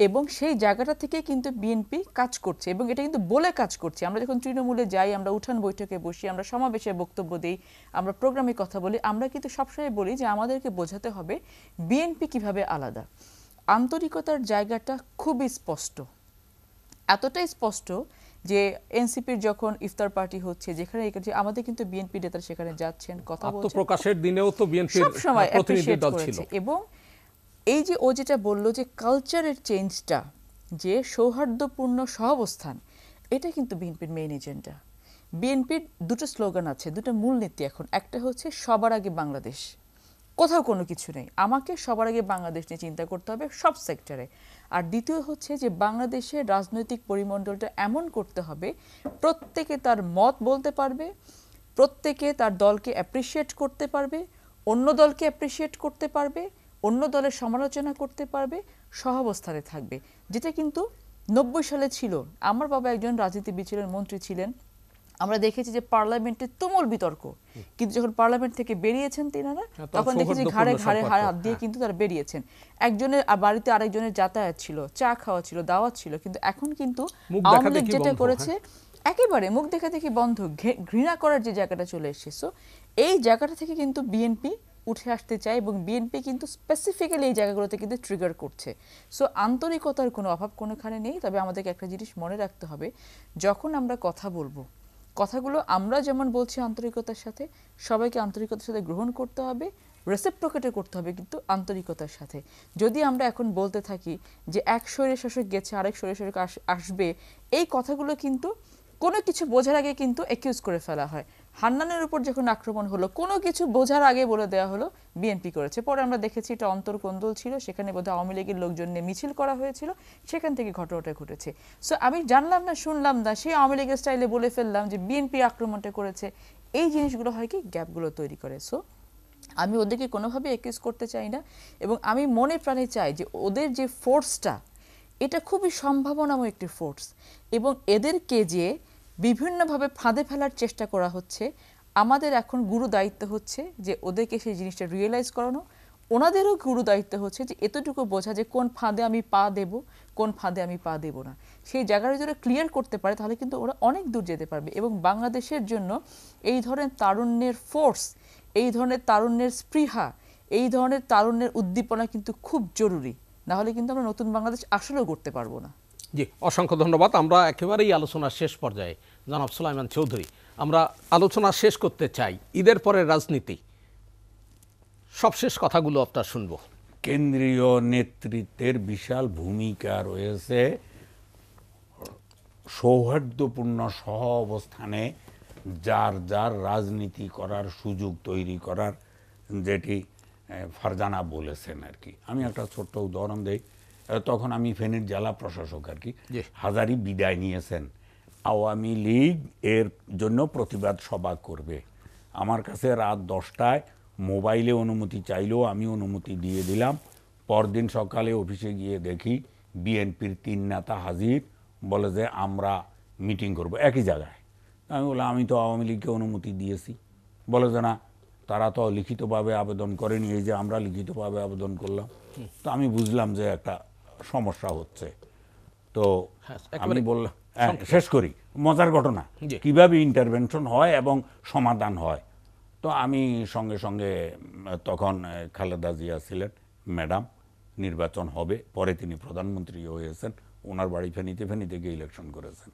এবং সেই জায়গাটা থেকে কিন্তু বিএনপি কাজ করছে, এবং এটা কিন্তু বলে কাজ করছে। আমরা যখন তৃণমূলে যাই, আমরা উঠান বৈঠকে বসি, আমরা সমাবেশে বক্তব্য দিই, আমরা প্রোগ্রামে কথা বলি, আমরা কিন্তু সবসময় বলি যে আমাদেরকে বোঝাতে হবে বিএনপি কিভাবে আলাদা। আন্তরিকতার জায়গাটা খুবই স্পষ্ট, এতটাই স্পষ্ট যে এনসিপির যখন ইফতার পার্টি হচ্ছে, যেখানে আমাদের কিন্তু বিএনপি নেতারা সেখানে যাচ্ছেন, কথা বলছেন, আত্মপ্রকাশের দিনেও তো বিএনপির সবসময় প্রতিনিধি অ্যাপ্রিশিয়েট দল ছিল। করেছে। এবং এই যে ও যেটা বললো যে কালচারের চেঞ্জটা, যে সৌহার্দ্যপূর্ণ সহাবস্থান, এটা কিন্তু বিএনপির মেইন এজেন্ডা। বিএনপির দুটো স্লোগান আছে, দুটো মূলনীতি এখন। একটা হচ্ছে সবার আগে বাংলাদেশ, কোথাও কোনো কিছু নেই, আমাকে সবার আগে বাংলাদেশ নিয়ে চিন্তা করতে হবে সব সেক্টরে। আর দ্বিতীয় হচ্ছে যে বাংলাদেশের রাজনৈতিক পরিমণ্ডলটা এমন করতে হবে প্রত্যেকে তার মত বলতে পারবে, প্রত্যেকে তার দলকে অ্যাপ্রিসিয়েট করতে পারবে, অন্য দলকে অ্যাপ্রিসিয়েট করতে পারবে, অন্য দলের সমালোচনা করতে পারবে, সহাবস্থানে থাকবে, যেটা কিন্তু 90 সালে ছিল। আমার বাবা একজন রাজনীতিবিদ ছিলেন, মন্ত্রী ছিলেন, আমরা দেখেছি যে পার্লামেন্টে তুমুল বিতর্ক, কিন্তু যখন পার্লামেন্ট থেকে বেরিয়েছেন তিনারা, তখন দেখেছি ঘাড়ে ঘাড়ে হাত দিয়ে কিন্তু তারা বেরিয়েছেন। একজনের বাড়িতে আরেকজনের যাতায়াত ছিল, চা খাওয়া ছিল, দাওয়াত ছিল, কিন্তু এখন কিন্তু আওয়ামী লীগ যেটা করেছে একেবারে মুখ দেখা দেখি বন্ধ, ঘৃণা করার যে জায়গাটা চলে এসেছে। সো এই জায়গাটা থেকে কিন্তু বিএনপি উঠে আসতে চায়, এবং বিএনপি কিন্তু স্পেসিফিক্যালি এই জায়গাগুলোতে কিন্তু ট্রিগার করছে। সো আন্তরিকতার কোনো অভাব কোনোখানে নেই। তবে আমাদেরকে একটা জিনিস মনে রাখতে হবে, যখন আমরা কথা বলবো, কথাগুলো আমরা যেমন বলছি আন্তরিকতার সাথে, সবাইকে আন্তরিকতার সাথে গ্রহণ করতে হবে, রেসিপ্রোকেটে করতে হবে কিন্তু আন্তরিকতার সাথে। যদি আমরা এখন বলতে থাকি যে এক স্বৈরশাসক গেছে আরেক স্বৈরশাসক আসবে, এই কথাগুলো কিন্তু কোনো কিছু বোঝার আগে কিন্তু অ্যাকিউজ করে ফেলা হয়। হান্নানের উপর যখন আক্রমণ হলো, কোনো কিছু বোঝার আগে বলে দেওয়া হলো বিএনপি করেছে। পরে আমরা দেখেছি এটা অন্তর্কোন্দল ছিল, সেখানে বোধহয় আওয়ামী লীগের লোকজন নিয়ে মিছিল করা হয়েছিল, সেখান থেকে ঘটনাটা ঘটেছে। সো আমি জানলাম না, শুনলাম না, সেই আওয়ামী লীগের স্টাইলে বলে ফেললাম যে বিএনপি আক্রমণটা করেছে। এই জিনিসগুলো হয় কি, গ্যাপগুলো তৈরি করে। সো আমি ওদেরকে কোনোভাবে অ্যাকিউজ করতে চাই না, এবং আমি মনে প্রাণে চাই যে ওদের যে ফোর্সটা, এটা খুবই সম্ভাবনাময় একটি ফোর্স, এবং এদেরকে যে বিভিন্নভাবে ফাঁদে ফেলার চেষ্টা করা হচ্ছে, আমাদের এখন গুরু দায়িত্ব হচ্ছে যে ওদেরকে সেই জিনিসটা রিয়েলাইজ করানো। ওনাদেরও গুরু দায়িত্ব হচ্ছে যে এতটুকু বোঝা যে কোন ফাঁদে আমি পা দেব, কোন ফাঁদে আমি পা দেব না। সেই জায়গাটা যদি ক্লিয়ার করতে পারে, তাহলে কিন্তু ওরা অনেক দূর যেতে পারবে। এবং বাংলাদেশের জন্য এই ধরনের তারুণ্যের ফোর্স, এই ধরনের তারুণ্যের স্পৃহা, এই ধরনের তারুণ্যের উদ্দীপনা কিন্তু খুব জরুরি। না হলে কিন্তু আমরা নতুন বাংলাদেশ আসলেও গড়তে পারবো না। জি, অসংখ্য ধন্যবাদ। আমরা একেবারেই আলোচনার শেষ পর্যায়ে, জনাব সুলাইমান চৌধুরী, আমরা আলোচনা শেষ করতে চাই। ঈদের পরের রাজনীতি, সবশেষ কথাগুলো আপনার শুনবো। কেন্দ্রীয় নেতৃত্বের বিশাল ভূমিকা রয়েছে সৌহার্দ্যপূর্ণ সহ অবস্থানে যার যার রাজনীতি করার সুযোগ তৈরি করার, যেটি ফারজানা বলেছেন আর কি। আমি একটা ছোট্ট উদাহরণ দিই। তখন আমি ফেনীর জেলা প্রশাসক আর কি, হাজারি বিদায় নিয়েছেন, আওয়ামী লীগ এর জন্য প্রতিবাদ সভা করবে। আমার কাছে রাত 10টায় মোবাইলে অনুমতি চাইলেও আমি অনুমতি দিয়ে দিলাম। পরদিন সকালে অফিসে গিয়ে দেখি বিএনপির 3 নেতা হাজির, বলে যে আমরা মিটিং করব একই জায়গায়। আমি বললাম আমি তো আওয়ামী লীগকে অনুমতি দিয়েছি। বলে যে না, তারা তো লিখিতভাবে আবেদন করেনি, এই যে আমরা লিখিতভাবে আবেদন করলাম। তো আমি বুঝলাম যে একটা সমস্যা হচ্ছে। তো আমি বললাম শেষ করি, মজার ঘটনা কিভাবে ইন্টারভেনশন হয় এবং সমাধান হয়। তো আমি সঙ্গে সঙ্গে, তখন খালেদা জিয়া ছিলেন ম্যাডাম, নির্বাচন হবে, পরে তিনি প্রধানমন্ত্রী হয়েছেন, ওনার বাড়ি ফেনীতে, ফেনী থেকে ইলেকশন করেছেন।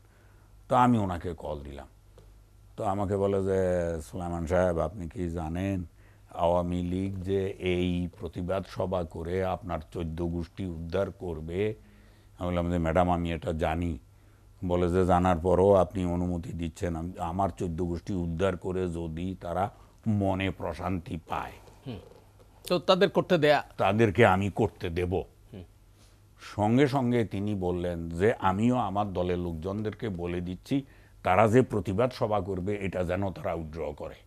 তো আমি ওনাকে কল দিলাম। তো আমাকে বলে যে সুলাইমান সাহেব, আপনি কি জানেন আওয়ামী লীগ যে এই প্রতিবাদ সভা করে আপনার 14 গোষ্ঠী উদ্ধার করবে? আমি বললাম যে ম্যাডাম আমি এটা জানি। বলে যে জানার পরও আপনি অনুমতি দিচ্ছেন, আমার 14 গোষ্ঠী উদ্ধার করে যদি তারা মনে প্রশান্তি পায় তো তাদের করতে দেয়া, তাদেরকে আমি করতে দেব। সঙ্গে সঙ্গে তিনি বললেন যে আমিও আমার দলের লোকজনদেরকে বলে দিচ্ছি তারা যে প্রতিবাদ সভা করবে এটা যেন তারা উইথড্র করে।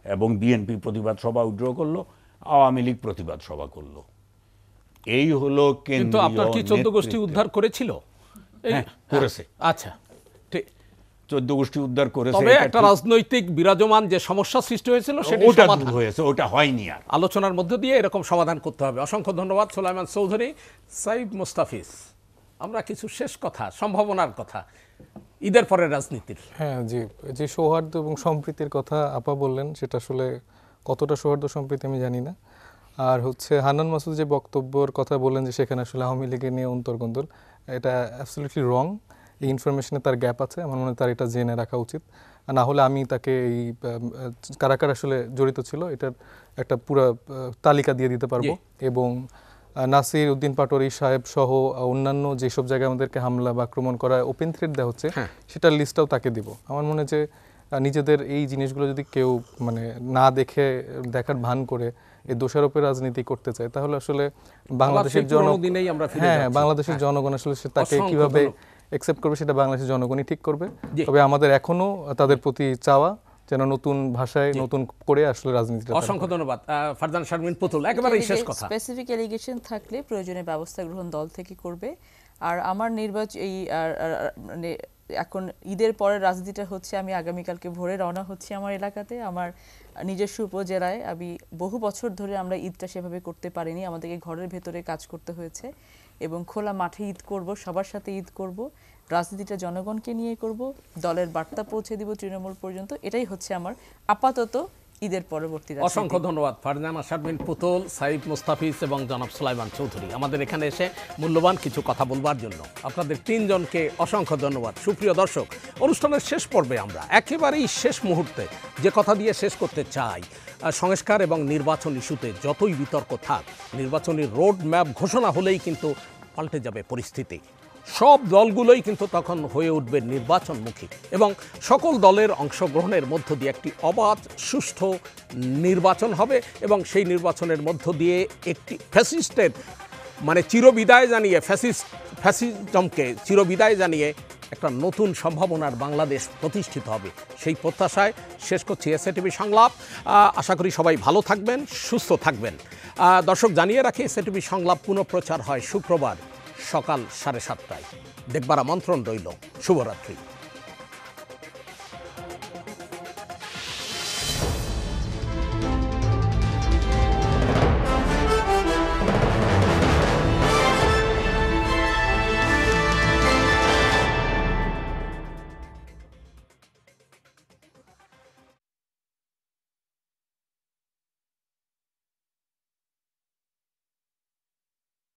এবং বিএনপি প্রতিবাদ সভা উইথড্র করলো, আওয়ামী লীগ প্রতিবাদ সভা করলো। এই হলো কিন্তু আপনার কি 14 গোষ্ঠী উদ্ধার করেছিল? হ্যাঁ, করেছে। আচ্ছা, ঠিক। 14 গোষ্ঠী উদ্ধার করেছে। তবে একটা রাজনৈতিক বিরাজমান যে সমস্যা সৃষ্টি হয়েছিল সেটা ওটা সমাধান দূর হয়েছে, ওটা হয়নি আর। আলোচনার মধ্য দিয়ে এরকম সমাধান করতে হবে। অসংখ্য ধন্যবাদ সুলাইমান চৌধুরী। সাইফ মুস্তাফিজ, আমরা কিছু শেষ কথা, সম্ভাবনার কথা ঈদের পরে রাজনীতির। হ্যাঁ জি, যে সৌহার্দ্য এবং সম্প্রীতির কথা আপা বললেন সেটা আসলে কতটা সৌহার্দ্য সম্প্রীতি আমি জানি না। আর হচ্ছে হান্নান মাসুদ যে বক্তব্যের কথা বললেন যে সেখানে আসলে আওয়ামী লীগের নিয়ে অন্তর্গোন্দল, এটা অ্যাবসলিউটলি রং। এই ইনফরমেশনে তার গ্যাপ আছে, আমার মনে হয় তার এটা জেনে রাখা উচিত। আর না হলে আমি তাকে এই কারা কারা আসলে জড়িত ছিল এটার একটা পুরো তালিকা দিয়ে দিতে পারবো। এবং নাসির উদ্দিন পাটোয়ারি সাহেব সহ অন্যান্য যেসব জায়গায় আমাদেরকে হামলা বা আক্রমণ করা ওপেন থ্রেট দেওয়া হচ্ছে সেটার লিস্টটাও তাকে দিব। আমার মনে হয় যে নিজেদের এই জিনিসগুলো যদি কেউ মানে না দেখে দেখার ভান করে এই দোষারোপের রাজনীতি করতে চায় তাহলে আসলে বাংলাদেশের বাংলাদেশের জনগণ আসলে তাকে কিভাবে অ্যাকসেপ্ট করবে সেটা বাংলাদেশের জনগণই ঠিক করবে। তবে আমাদের এখনো তাদের প্রতি চাওয়া যেন নতুন ভাষায় নতুন করে আসলে রাজনীতিটা। অসংখ্য ধন্যবাদ। ফারজানা শারমিন পুতুল, একেবারে শেষ কথা। স্পেসিফিক এলিগেশন থাকলে প্রয়োজনীয় ব্যবস্থা গ্রহণ দল থেকে করবে। আর আমার নির্বাচন এই মানে এখন ঈদের পরের রাজনীতিটা হচ্ছে, আমি আগামীকালকে ভোরে রওনা হচ্ছি আমার এলাকাতে, আমার নিজস্ব উপজেলায়। আমি বহু বছর ধরে আমরা ঈদটা সেভাবে করতে পারিনি, আমাদেরকে ঘরের ভেতরে কাজ করতে হয়েছে এবং খোলা মাঠে ঈদ করব, সবার সাথে ঈদ করব, রাজনীতিটা জনগণকে নিয়ে করব, দলের বার্তা পৌঁছে দিব তৃণমূল পর্যন্ত। এটাই হচ্ছে আমার আপাতত ঈদের পরবর্তী রাজনীতি। অসংখ্য ধন্যবাদ ফারজানা শারমিন পুতুল, সাইফ মুস্তাফিজ এবং জনাব সুলাইমান চৌধুরী আমাদের এখানে এসে মূল্যবান কিছু কথা বলবার জন্য। আপনাদের তিনজনকে অসংখ্য ধন্যবাদ। সুপ্রিয় দর্শক, অনুষ্ঠানের শেষ পর্বে আমরা একেবারেই শেষ মুহূর্তে যে কথা দিয়ে শেষ করতে চাই, সংস্কার এবং নির্বাচন ইস্যুতে যতই বিতর্ক থাক, নির্বাচনী রোড ম্যাপ ঘোষণা হলেই কিন্তু পাল্টে যাবে পরিস্থিতি। সব দলগুলোই কিন্তু তখন হয়ে উঠবে নির্বাচনমুখী এবং সকল দলের অংশগ্রহণের মধ্য দিয়ে একটি অবাধ সুষ্ঠু নির্বাচন হবে এবং সেই নির্বাচনের মধ্য দিয়ে একটি ফ্যাসিস্টের মানে চিরবিদায় জানিয়ে ফ্যাসিজমকে চিরবিদায় জানিয়ে একটা নতুন সম্ভাবনার বাংলাদেশ প্রতিষ্ঠিত হবে। সেই প্রত্যাশায় শেষ করছি এসএটিভি সংলাপ। আশা করি সবাই ভালো থাকবেন, সুস্থ থাকবেন। দর্শক জানিয়ে রাখি, এসএটিভি সংলাপ পুনঃপ্রচার হয় শুক্রবার সকাল 7:30টায়। দেখবার আমন্ত্রণ রইল। শুভরাত্রি।